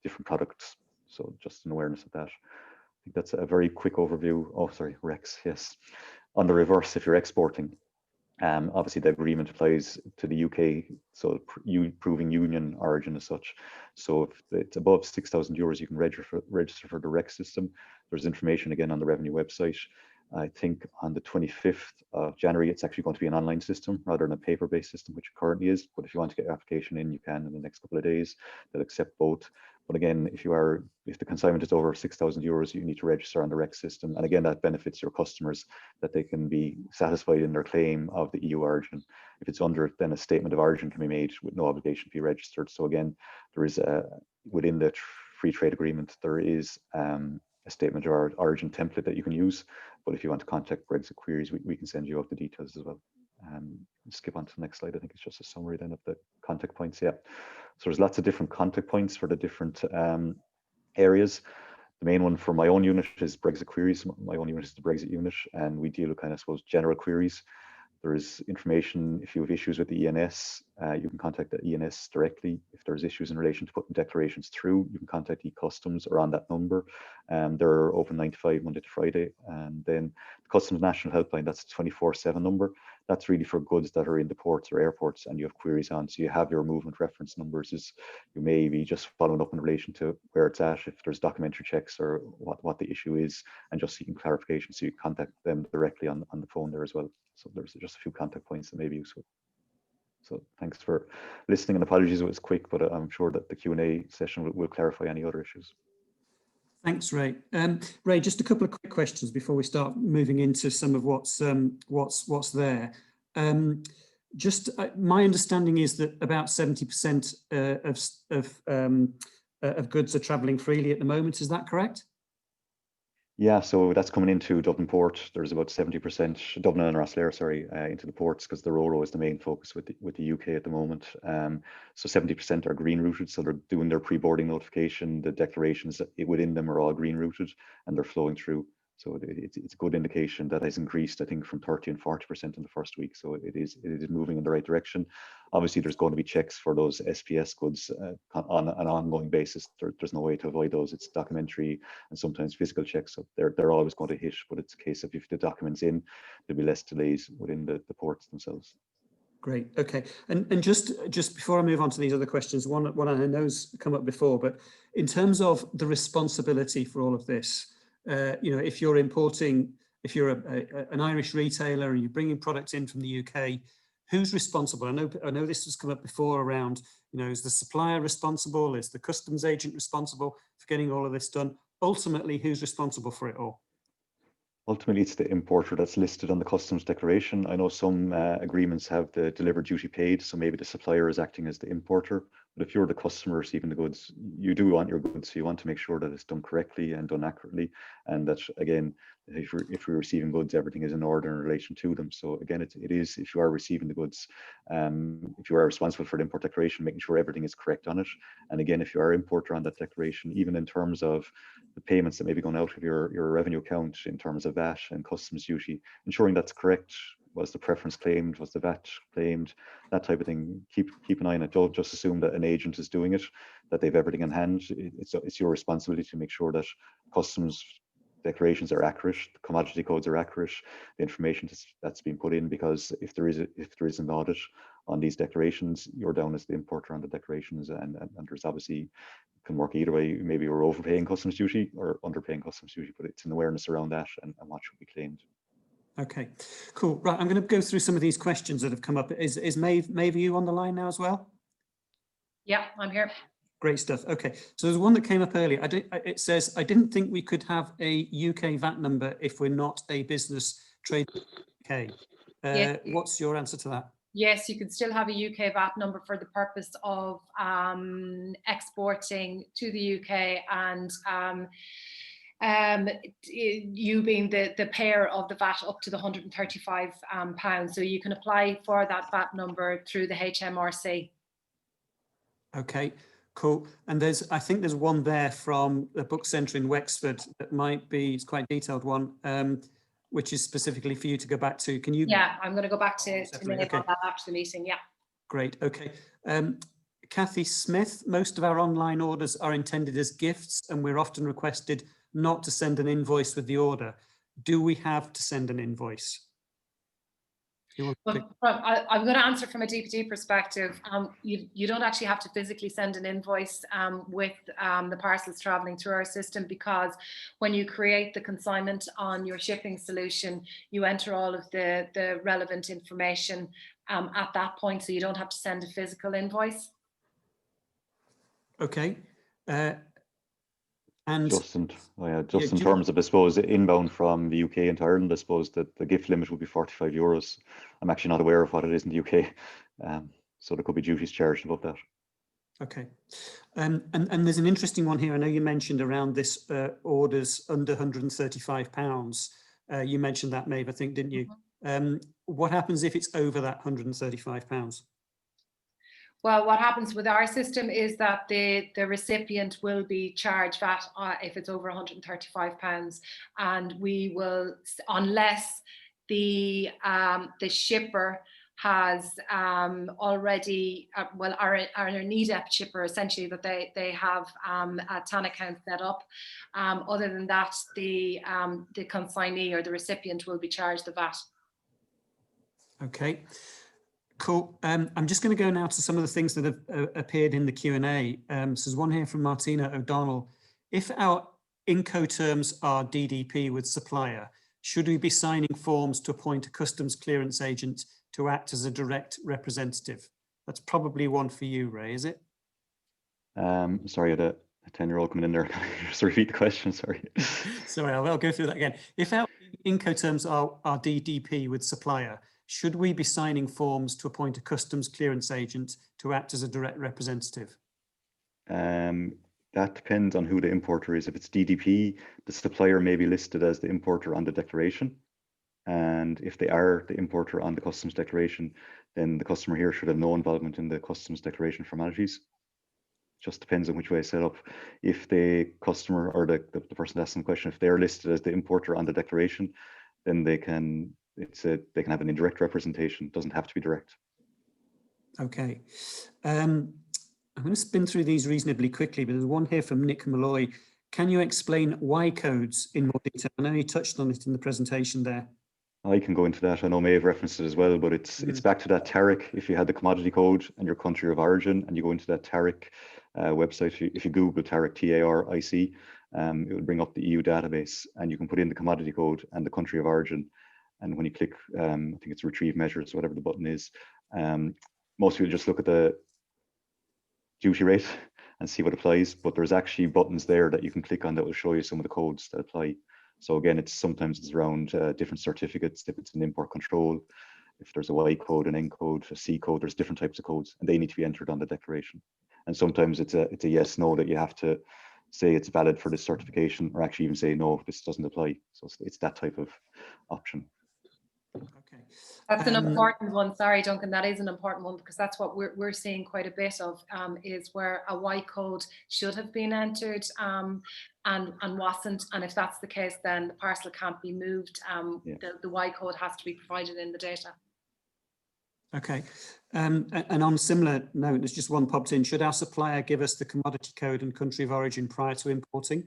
different products. So just an awareness of that. I think that's a very quick overview. Oh, sorry, Rex, yes. On the reverse, if you're exporting, Obviously, the agreement applies to the UK, so proving union origin as such. So if it's above €6,000, you can register for the REC system. There's information again on the revenue website. I think on the 25th of January, it's actually going to be an online system rather than a paper-based system, which it currently is. But if you want to get your application in, you can in the next couple of days. They'll accept both. But again, if the consignment is over €6,000, you need to register on the REC system. And again, that benefits your customers, that they can be satisfied in their claim of the EU origin. If it's under, then a statement of origin can be made with no obligation to be registered. So again, there is within the free trade agreement, there is a statement of origin template that you can use. But if you want to contact Brexit queries, we can send you out the details as well. Skip on to the next slide. I think it's just a summary then of the contact points. Yeah. So there's lots of different contact points for the different areas. The main one for my own unit is Brexit queries. My own unit is the Brexit unit, and we deal with kind of, I suppose, general queries. There is information if you have issues with the ENS, you can contact the ENS directly. If there's issues in relation to putting declarations through, you can contact e-Customs or on that number. They're open 9 to 5, Monday to Friday. And then the Customs National Helpline, that's a 24/7 number. That's really for goods that are in the ports or airports and you have queries on. So you have your movement reference numbers. You may be just following up in relation to where it's at, if there's documentary checks or what the issue is, and just seeking clarification. So you contact them directly on the phone there as well. So there's just a few contact points that may be useful. So thanks for listening, and apologies it was quick, but I'm sure that the Q&A session will clarify any other issues. Thanks, Ray. Ray, just a couple of quick questions before we start moving into some of what's there. My understanding is that about 70% of goods are travelling freely at the moment. Is that correct? Yeah, so that's coming into Dublin Port. There's about 70%, Dublin and Rosslare, sorry, into the ports, because the Ro-Ro is the main focus with the UK at the moment. So 70% are green routed, so they're doing their pre-boarding notification. The declarations within them are all green routed, and they're flowing through. So it's a good indication that has increased, I think, from 30 and 40% in the first week. So it is moving in the right direction. Obviously, there's going to be checks for those SPS goods on an ongoing basis. There's no way to avoid those. It's documentary and sometimes physical checks. So they're always going to hit, but it's a case of if the documents in, there'll be less delays within the ports themselves. Great. Okay. And just before I move on to these other questions, one I know has come up before, but in terms of the responsibility for all of this, if you're importing, if you're an Irish retailer and you're bringing products in from the UK, who's responsible? I know this has come up before around, is the supplier responsible? Is the customs agent responsible for getting all of this done? Ultimately, who's responsible for it all? Ultimately, it's the importer that's listed on the customs declaration. I know some agreements have the delivered duty paid, so maybe the supplier is acting as the importer. But if you're the customer receiving the goods, you do want your goods, so you want to make sure that it's done correctly and done accurately, and that, again, if you're receiving goods, everything is in order in relation to them. So again, it is, if you are receiving the goods, if you are responsible for the import declaration, making sure everything is correct on it. And again, if you are importer on that declaration, even in terms of the payments that may be going out of your revenue account in terms of VAT and customs duty, ensuring that's correct. Was the preference claimed? Was the VAT claimed? That type of thing. Keep an eye on it. Don't just assume that an agent is doing it, that they've everything in hand. It's your responsibility to make sure that customs declarations are accurate, the commodity codes are accurate, the information that's been put in, because if there is an audit on these declarations, you're down as the importer on the declarations, and there's obviously, can work either way. Maybe we're overpaying customs duty or underpaying customs duty, but it's an awareness around that and what should be claimed. Okay, cool. Right, I'm going to go through some of these questions that have come up. Is Maeve, are you on the line now as well? Yeah, I'm here. Great stuff. Okay, so there's one that came up earlier. It says, I didn't think we could have a UK VAT number if we're not a business trade. Okay, yes. What's your answer to that? Yes, you can still have a UK VAT number for the purpose of exporting to the UK, and you being the payer of the VAT up to the £135. So you can apply for that VAT number through the HMRC. Okay, cool. And I think there's one there from the book centre in Wexford that might be, it's quite a detailed one, which is specifically for you to go back to. Can you? Yeah, I'm going to go back to Maeve on that after the meeting. Yeah. Great. Okay. Kathy Smith, most of our online orders are intended as gifts, and we're often requested not to send an invoice with the order. Do we have to send an invoice? Well, I'm going to answer from a DPD perspective. You don't actually have to physically send an invoice with the parcels traveling through our system, because when you create the consignment on your shipping solution, you enter all of the relevant information at that point, so you don't have to send a physical invoice. Okay. And just in Yeah, terms of, I suppose, inbound from the UK into Ireland, I suppose that the gift limit would be €45. I'm actually not aware of what it is in the UK, so there could be duties charged above that. Okay, and there's an interesting one here. I know you mentioned around this orders under £135. You mentioned that, Maeve, I think, didn't you? What happens if it's over that £135? Well, what happens with our system is that the recipient will be charged VAT if it's over £135, and we will, unless the shipper has already, well, our NEDEP shipper, essentially, that they have a TAN account set up. Other than that, the consignee or the recipient will be charged the VAT. Okay. Cool. I'm just going to go now to some of the things that have appeared in the Q&A. So there's one here from Martina O'Donnell. If our Incoterms are DDP with supplier, should we be signing forms to appoint a customs clearance agent to act as a direct representative? That's probably one for you, Ray, is it? Sorry, I had a 10-year-old coming in there. Just repeat the question, sorry. Sorry, I'll go through that again. If our Incoterms are DDP with supplier, should we be signing forms to appoint a customs clearance agent to act as a direct representative? That depends on who the importer is. If it's DDP, the supplier may be listed as the importer on the declaration. And if they are the importer on the customs declaration, then the customer here should have no involvement in the customs declaration formalities. Just depends on which way it's set up. If the customer or the person asking the question, if they're listed as the importer on the declaration, then they can have an indirect representation. It doesn't have to be direct. Okay. I'm going to spin through these reasonably quickly, but there's one here from Nick Malloy. Can you explain Y codes in more detail? I know you touched on it in the presentation there. I can go into that. I know Maeve referenced it as well, but it's back to that tariff. If you had the commodity code and your country of origin, and you go into that tariff website, if you Google tariff, TARIC, it will bring up the EU database, and you can put in the commodity code and the country of origin. And when you click, I think it's retrieve measures, whatever the button is, most people just look at the duty rate and see what applies, but there's actually buttons there that you can click on that will show you some of the codes that apply. So again, sometimes it's around different certificates. If it's an import control, if there's a Y code, an N code, a C code, there's different types of codes, and they need to be entered on the declaration. And sometimes it's a yes, no, that you have to say it's valid for this certification, or actually even say no, this doesn't apply. So it's that type of option. Okay. That's an important one. Sorry, Duncan, that is an important one, because that's what we're seeing quite a bit of, is where a Y code should have been entered and wasn't. And if that's the case, then the parcel can't be moved. The Y code has to be provided in the data. Okay. And on a similar note, there's just one popped in. Should our supplier give us the commodity code and country of origin prior to importing?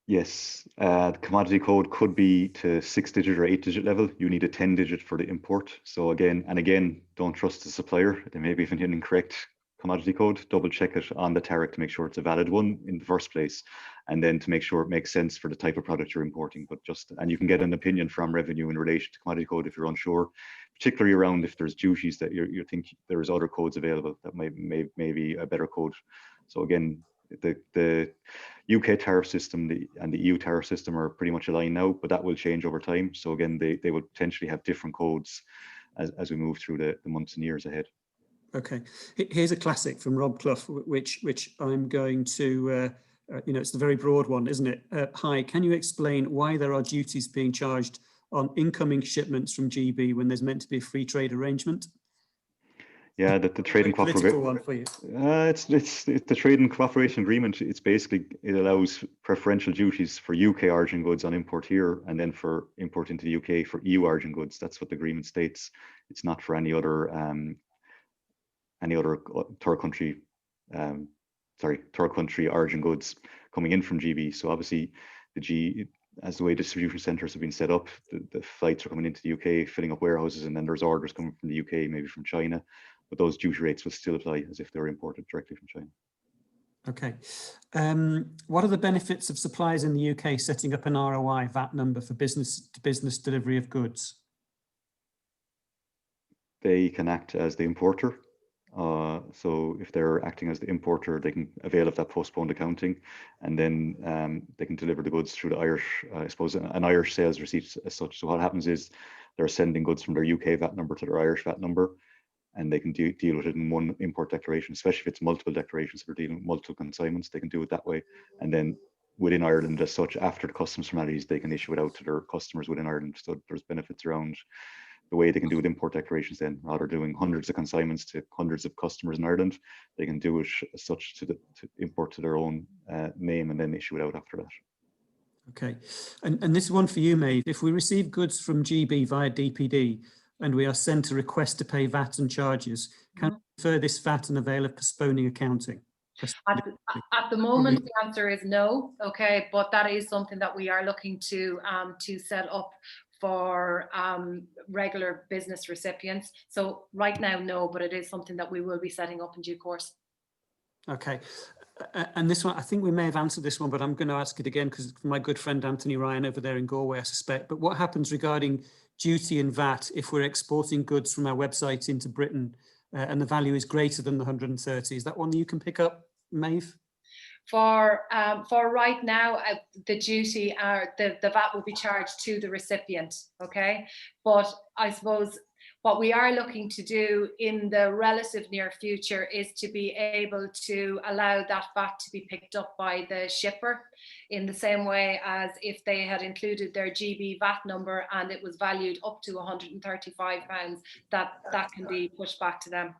Yes, the commodity code could be to 6-digit or 8-digit level. You need a 10-digit for the import. So again, don't trust the supplier. They may be even an incorrect commodity code. Double check it on the tariff to make sure it's a valid one in the first place, and then to make sure it makes sense for the type of product you're importing. And you can get an opinion from revenue in relation to commodity code if you're unsure, particularly around if there's duties that you think there's other codes available that may be a better code. So again, the UK tariff system and the EU tariff system are pretty much aligned now, but that will change over time. So again, they would potentially have different codes as we move through the months and years ahead. Okay, here's a classic from Rob Clough, which I'm going to, it's the very broad one, isn't it? Hi, can you explain why there are duties being charged on incoming shipments from GB when there's meant to be a free trade arrangement? Yeah, the trading cooperation. One for you. It's the trading cooperation agreement. It's basically, it allows preferential duties for UK origin goods on import here, and then for import into the UK for EU origin goods. That's what the agreement states. It's not for any other third country origin goods coming in from GB. So obviously, as the way distribution centres have been set up, the flights are coming into the UK, filling up warehouses, and then there's orders coming from the UK, maybe from China, but those duty rates will still apply as if they were imported directly from China. Okay. What are the benefits of suppliers in the UK setting up an ROI VAT number for business-to-business delivery of goods? They can act as the importer. So if they're acting as the importer, they can avail of that postponed accounting, and then they can deliver the goods through the Irish, I suppose, an Irish sales receipt as such. So what happens is they're sending goods from their UK VAT number to their Irish VAT number, and they can deal with it in one import declaration, especially if it's multiple declarations, if they're dealing with multiple consignments, they can do it that way. And then within Ireland as such, after the customs formalities, they can issue it out to their customers within Ireland. So there's benefits around the way they can do with import declarations then, rather than doing hundreds of consignments to hundreds of customers in Ireland, they can do it as such to import to their own name and then issue it out after that. Okay, and this is one for you, Maeve. If we receive goods from GB via DPD and we are sent a request to pay VAT and charges, can we defer this VAT and avail of postponing accounting? At the moment, the answer is no. Okay, but that is something that we are looking to set up for regular business recipients. So right now, no, but it is something that we will be setting up in due course. Okay, and this one, I think we may have answered this one, but I'm going to ask it again because my good friend Anthony Ryan over there in Galway, I suspect. But what happens regarding duty and VAT if we're exporting goods from our website into Britain and the value is greater than the 130? Is that one that you can pick up, Maeve? For right now, the duty the VAT will be charged to the recipient. Okay, but I suppose what we are looking to do in the relative near future is to be able to allow that VAT to be picked up by the shipper in the same way as if they had included their GB VAT number and it was valued up to £135, that can be pushed back to them.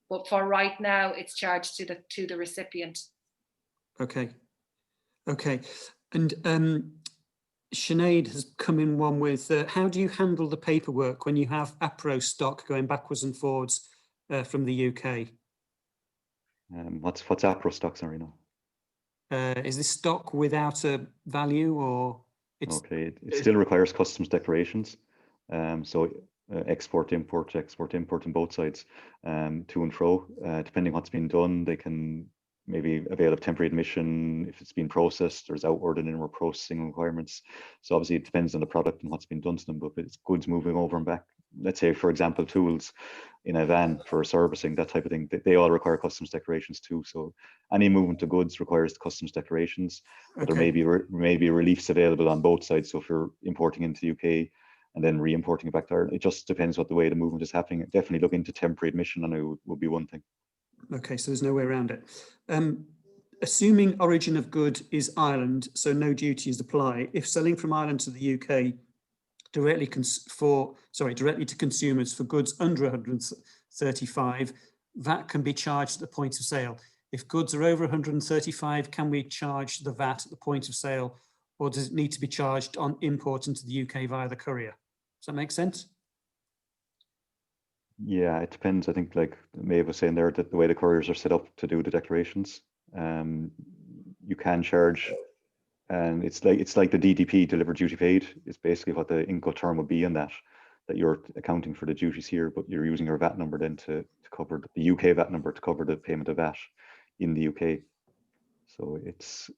But for right now, it's charged to the recipient. Okay, okay, and Sinead has come in one with, how do you handle the paperwork when you have APRO stock going backwards and forwards from the UK? What's APRO stock, sorry, no? Is this stock without a value or? It's, okay, it still requires customs declarations. So export, import on both sides, to and fro. Depending what's been done, they can maybe avail of temporary admission if it's been processed. There's outward and inward processing requirements. So obviously it depends on the product and what's been done to them, but it's goods moving over and back. Let's say, for example, tools in a van for servicing, that type of thing, they all require customs declarations too. So any movement of goods requires the customs declarations, but there may be reliefs available on both sides. So if you're importing into the UK and then re-importing it back to Ireland, it just depends what the way the movement is happening. Definitely look into temporary admission, and it would be one thing. Okay, so there's no way around it. Assuming origin of good is Ireland, so no duties apply. If selling from Ireland to the UK directly to consumers for goods under 135, VAT can be charged at the point of sale. If goods are over 135, can we charge the VAT at the point of sale, or does it need to be charged on import into the UK via the courier? Does that make sense? Yeah, it depends. I think, like Maeve was saying there, that the way the couriers are set up to do the declarations, you can charge, and it's like the DDP, delivered duty paid. It's basically what the Incoterm would be in that you're accounting for the duties here, but you're using your VAT number then to cover the UK VAT number to cover the payment of VAT in the UK. So it's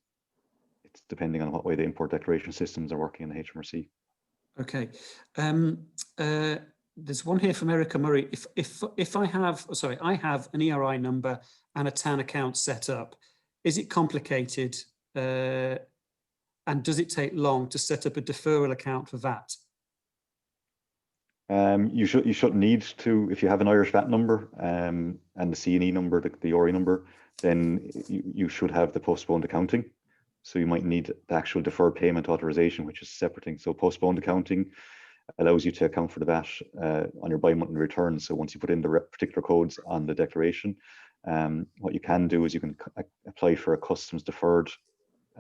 depending on what way the import declaration systems are working in the HMRC. Okay. There's one here from Erica Murray. If I have an ERI number and a TAN account set up, is it complicated and does it take long to set up a deferral account for VAT? You shouldn't need to. If you have an Irish VAT number and the C&E number, the ORI number, then you should have the postponed accounting. So you might need the actual deferred payment authorization, which is a separate thing. So postponed accounting allows you to account for the VAT on your bi-monthly return. So once you put in the particular codes on the declaration, what you can do is you can apply for a customs deferred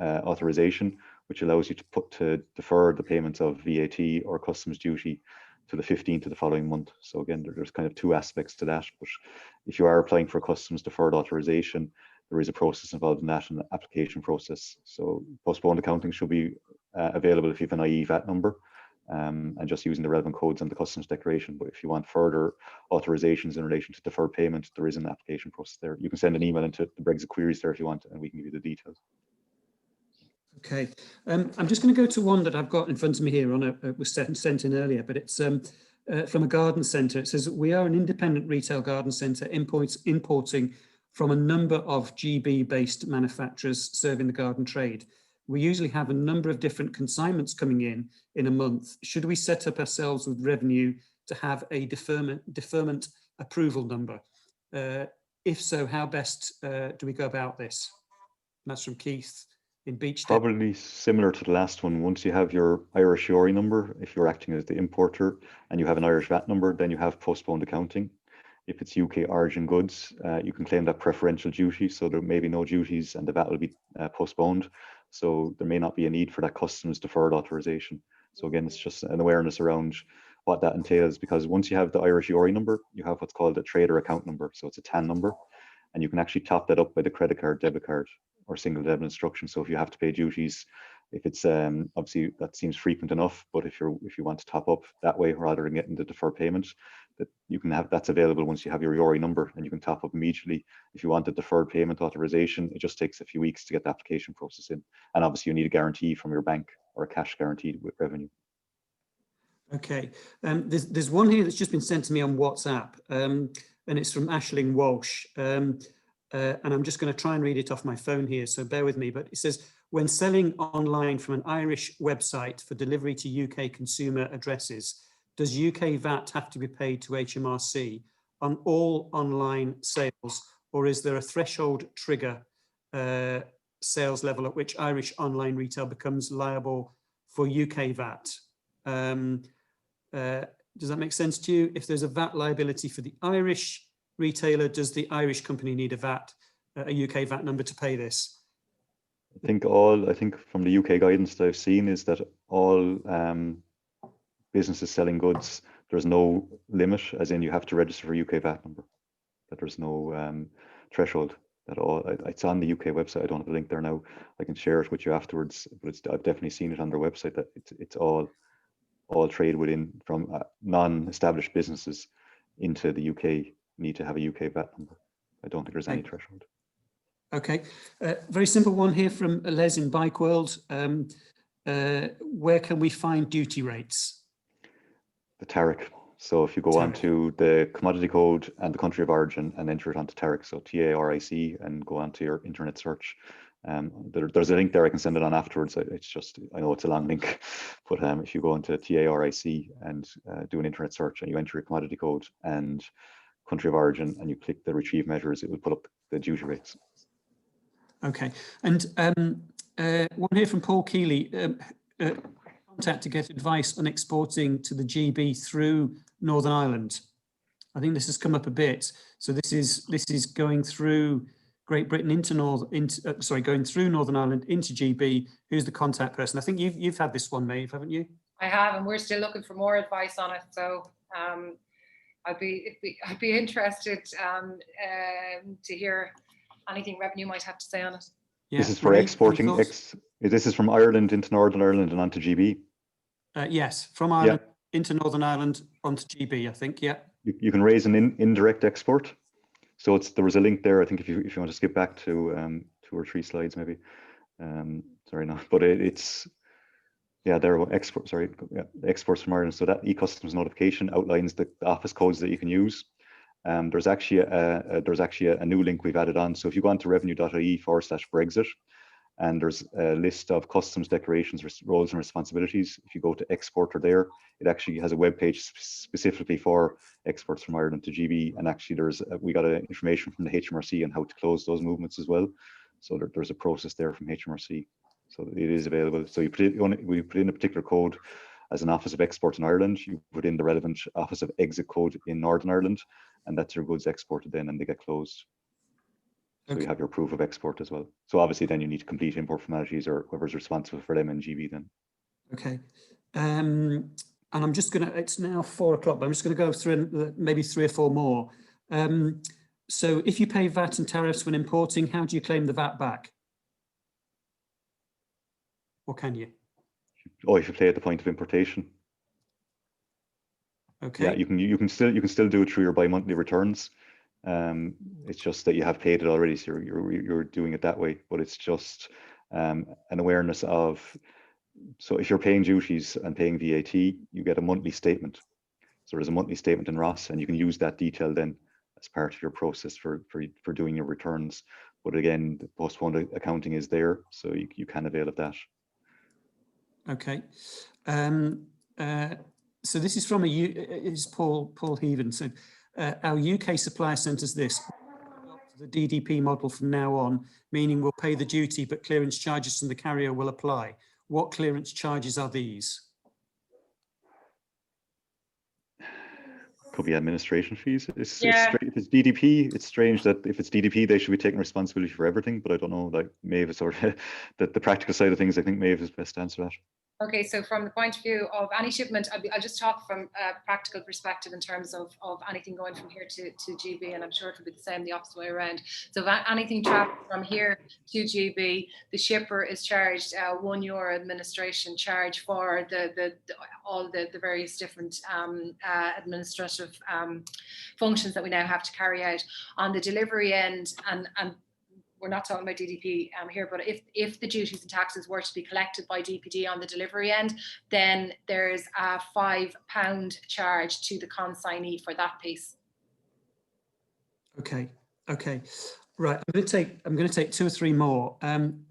authorization, which allows you to defer the payments of VAT or customs duty to the 15th of the following month. So again, there's kind of two aspects to that. But if you are applying for a customs deferred authorization, there is a process involved in that, an application process. So postponed accounting should be available if you have an IE VAT number, and just using the relevant codes on the customs declaration. But if you want further authorizations in relation to deferred payment, there is an application process there. You can send an email into the Brexit queries there if you want, and we can give you the details. Okay, I'm just going to go to one that I've got in front of me here. Was sent in earlier, but it's from a garden centre. It says, we are an independent retail garden centre importing from a number of GB-based manufacturers serving the garden trade. We usually have a number of different consignments coming in a month. Should we set up ourselves with revenue to have a deferment approval number? If so, how best do we go about this? And that's from Keith in Beachstead. Probably similar to the last one. Once you have your Irish URI number, if you're acting as the importer and you have an Irish VAT number, then you have postponed accounting. If it's UK origin goods, you can claim that preferential duty, so there may be no duties and the VAT will be postponed. So there may not be a need for that customs deferred authorization. So again, it's just an awareness around what that entails, because once you have the Irish URI number, you have what's called a trader account number. So it's a TAN number, and you can actually top that up by the credit card, debit card, or single debit instruction. So if you have to pay duties, if it's obviously that seems frequent enough, but if you want to top up that way rather than getting the deferred payment, that you can have, that's available once you have your URI number, and you can top up immediately. If you want a deferred payment authorization, it just takes a few weeks to get the application process in, and obviously you need a guarantee from your bank or a cash guarantee with revenue. Okay, there's one here that's just been sent to me on WhatsApp, and it's from Aisling Walsh, and I'm just going to try and read it off my phone here, so bear with me. But it says, when selling online from an Irish website for delivery to UK consumer addresses, does UK VAT have to be paid to HMRC on all online sales, or is there a threshold trigger sales level at which Irish online retail becomes liable for UK VAT? Does that make sense to you? If there's a VAT liability for the Irish retailer, does the Irish company need a UK VAT number to pay this? I think from the UK guidance that I've seen is that all businesses selling goods, there's no limit, as in you have to register for UK VAT number, that there's no threshold at all. It's on the UK website. I don't have a link there now. I can share it with you afterwards, but I've definitely seen it on their website that it's all trade within from non-established businesses into the UK need to have a UK VAT number. I don't think there's any threshold. Okay, very simple one here from Les in Bike World. Where can we find duty rates? The tariff. So if you go onto the commodity code and the country of origin and enter it onto tariff, so TARIC, and go onto your internet search. There's a link there. I can send it on afterwards. It's just, I know it's a long link, but if you go into TARIC and do an internet search and you enter your commodity code and country of origin and you click the retrieve measures, it will put up the duty rates. Okay, and one here from Paul Keeley. Contact to get advice on exporting to the GB through Northern Ireland. I think this has come up a bit. So this is going through Great Britain going through Northern Ireland into GB. Who's the contact person? I think you've had this one, Maeve, haven't you? I have, and we're still looking for more advice on it. So I'd be interested to hear anything Revenue might have to say on it. Yeah. This is for exporting. This is from Ireland into Northern Ireland and onto GB. Yes, from Ireland into Northern Ireland onto GB, I think. Yeah. You can raise an indirect export. So there was a link there. I think if you want to skip back to 2 or 3 slides, maybe. Sorry, no, but it's there are exports from Ireland. So that e-customs notification outlines the office codes that you can use. There's actually a new link we've added on. So if you go on to revenue.ie/Brexit, and there's a list of customs declarations, roles and responsibilities. If you go to exporter there, it actually has a web page specifically for exports from Ireland to GB. And actually we got information from the HMRC on how to close those movements as well. So there's a process there from HMRC. So it is available. So we put in a particular code as an Office of Export in Ireland. You put in the relevant Office of Exit code in Northern Ireland, and that's your goods exported then, and they get closed. So you have your proof of export as well. So obviously then you need to complete import formalities or whoever's responsible for them in GB then. Okay. And I'm just going to, it's now 4 o'clock, but I'm just going to go through maybe 3 or 4 more. So if you pay VAT and tariffs when importing, how do you claim the VAT back? Or can you? if you pay at the point of importation. Okay. Yeah, you can still do it through your bi-monthly returns. It's just that you have paid it already, so you're doing it that way. But it's just an awareness of, so if you're paying duties and paying VAT, you get a monthly statement. So there's a monthly statement in Ross, and you can use that detail then as part of your process for doing your returns. But again, the postponed accounting is there, so you can avail of that. Okay. So this is from is Paul Heaven. So our UK supplier sent us this. The DDP model from now on, meaning we'll pay the duty, but clearance charges from the carrier will apply. What clearance charges are these? Could be administration fees. If it's DDP, it's strange that if it's DDP, they should be taking responsibility for everything. But I don't know, like Maeve, or the practical side of things, I think Maeve is best to answer that. Okay, so from the point of view of any shipment, I'll just talk from a practical perspective in terms of anything going from here to GB, and I'm sure it'll be the same the opposite way around. So if anything travels from here to GB, the shipper is charged €1 administration charge for all the various different administrative functions that we now have to carry out. On the delivery end, and we're not talking about DDP here, but if the duties and taxes were to be collected by DPD on the delivery end, then there's a £5 charge to the consignee for that piece. Okay. Right. I'm going to take 2 or 3 more.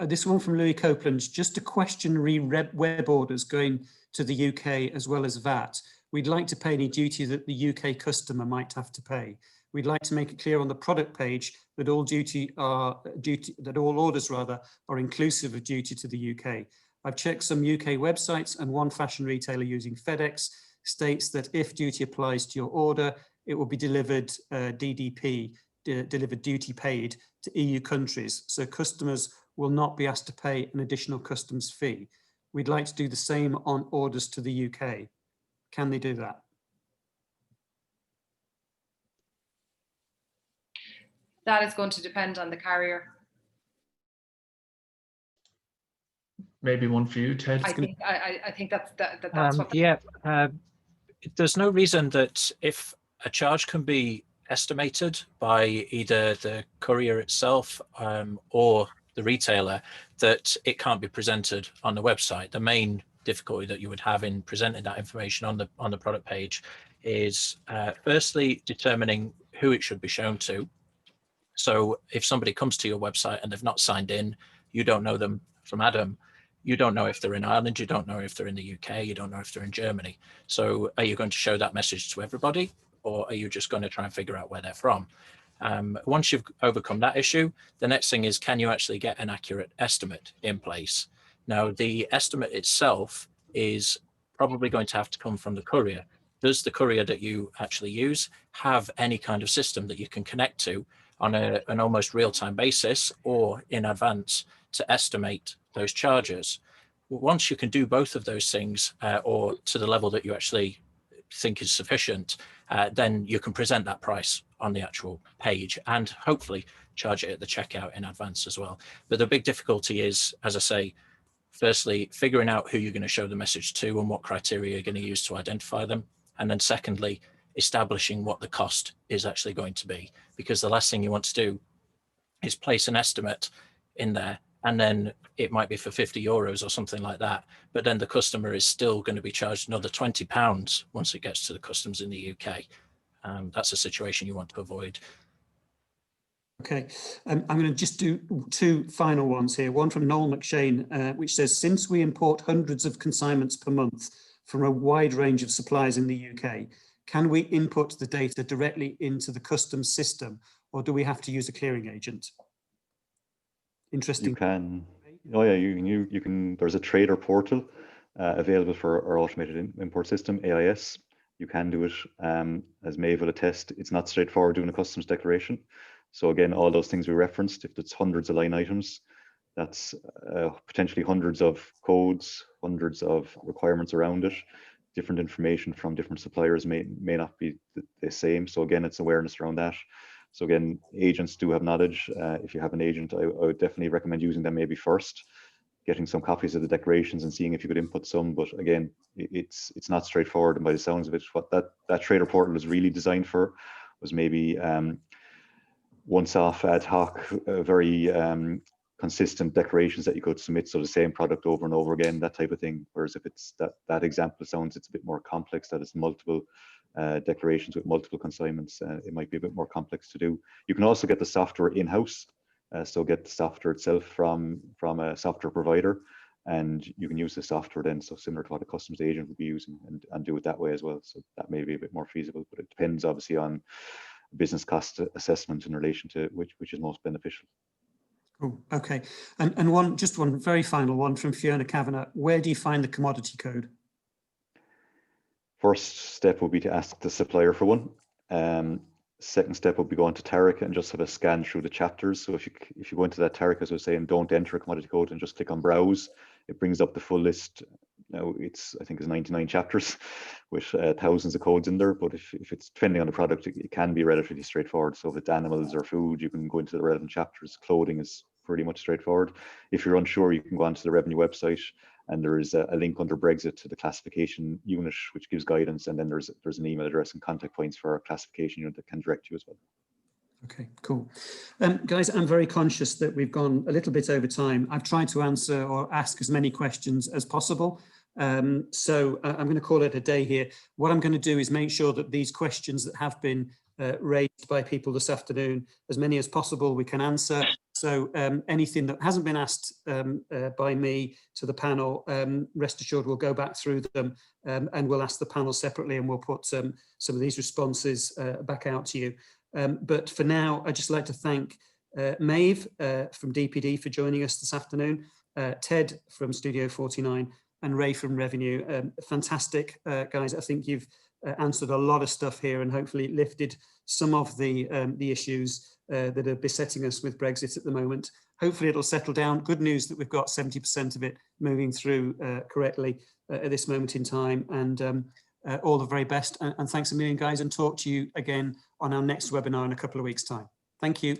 This one from Louis Copeland. Just a question re web orders going to the UK as well as VAT. We'd like to pay any duty that the UK customer might have to pay. We'd like to make it clear on the product page that all orders are inclusive of duty to the UK. I've checked some UK websites, and one fashion retailer using FedEx states that if duty applies to your order, it will be delivered DDP, delivered duty paid to EU countries. So customers will not be asked to pay an additional customs fee. We'd like to do the same on orders to the UK. Can they do that? That is going to depend on the carrier. Maybe one for you, Ted. I think that's what. Yeah, there's no reason that if a charge can be estimated by either the courier itself or the retailer, that it can't be presented on the website. The main difficulty that you would have in presenting that information on the product page is firstly determining who it should be shown to. So if somebody comes to your website and they've not signed in, you don't know them from Adam. You don't know if they're in Ireland, you don't know if they're in the UK, you don't know if they're in Germany. So are you going to show that message to everybody, or are you just going to try and figure out where they're from? Once you've overcome that issue, the next thing is, can you actually get an accurate estimate in place? Now, the estimate itself is probably going to have to come from the courier. Does the courier that you actually use have any kind of system that you can connect to on an almost real-time basis or in advance to estimate those charges? Once you can do both of those things, or to the level that you actually think is sufficient, then you can present that price on the actual page and hopefully charge it at the checkout in advance as well. But the big difficulty is, as I say, firstly, figuring out who you're going to show the message to and what criteria you're going to use to identify them. And then secondly, establishing what the cost is actually going to be, because the last thing you want to do is place an estimate in there and then it might be for €50 or something like that, but then the customer is still going to be charged another £20 once it gets to the customs in the UK. That's a situation you want to avoid. Okay, I'm going to just do 2 final ones here. One from Noel McShane, which says, since we import hundreds of consignments per month from a wide range of suppliers in the UK, can we input the data directly into the customs system, or do we have to use a clearing agent? Interesting. You can. Oh yeah, you can. There's a trader portal available for our automated import system, AIS. You can do it. As Maeve will attest, it's not straightforward doing a customs declaration. So again, all those things we referenced, if it's hundreds of line items, that's potentially hundreds of codes, hundreds of requirements around it. Different information from different suppliers may not be the same. So again, it's awareness around that. So again, agents do have knowledge. If you have an agent, I would definitely recommend using them maybe first. getting some copies of the declarations and seeing if you could input some. But again, it's not straightforward. And by the sounds of it, what that trader portal is really designed for was maybe once-off, ad hoc, very consistent declarations that you could submit, so the same product over and over again, that type of thing. Whereas if it's that example sounds, it's a bit more complex, that it's multiple declarations with multiple consignments, it might be a bit more complex to do. You can also get the software in-house, so get the software itself from a software provider, and you can use the software then, so similar to what a customs agent would be using, and do it that way as well. So that may be a bit more feasible, but it depends obviously on business cost assessment in relation to which is most beneficial. Cool. Okay. And just one very final one from Fiona Kavanagh. Where do you find the commodity code? First step would be to ask the supplier for one. Second step would be going to Taric and just have a scan through the chapters. So if you go into that Taric, as I was saying, don't enter a commodity code and just click on browse. It brings up the full list. Now I think it's 99 chapters with thousands of codes in there. But if it's depending on the product, it can be relatively straightforward. So if it's animals or food, you can go into the relevant chapters. Clothing is pretty much straightforward. If you're unsure, you can go onto the revenue website, and there is a link under Brexit to the classification unit, which gives guidance. And then there's an email address and contact points for our classification unit that can direct you as well. Okay, cool. Guys, I'm very conscious that we've gone a little bit over time. I've tried to answer or ask as many questions as possible. So I'm going to call it a day here. What I'm going to do is make sure that these questions that have been raised by people this afternoon, as many as possible, we can answer. So anything that hasn't been asked by me to the panel, rest assured we'll go back through them and we'll ask the panel separately, and we'll put some of these responses back out to you. But for now, I'd just like to thank Maeve from DPD for joining us this afternoon, Ted from Studio 49, and Ray from Revenue. Fantastic, guys. I think you've answered a lot of stuff here and hopefully lifted some of the issues that are besetting us with Brexit at the moment. Hopefully it'll settle down. Good news that we've got 70% of it moving through correctly at this moment in time. And all the very best. And thanks a million, guys, and talk to you again on our next webinar in a couple of weeks' time. Thank you.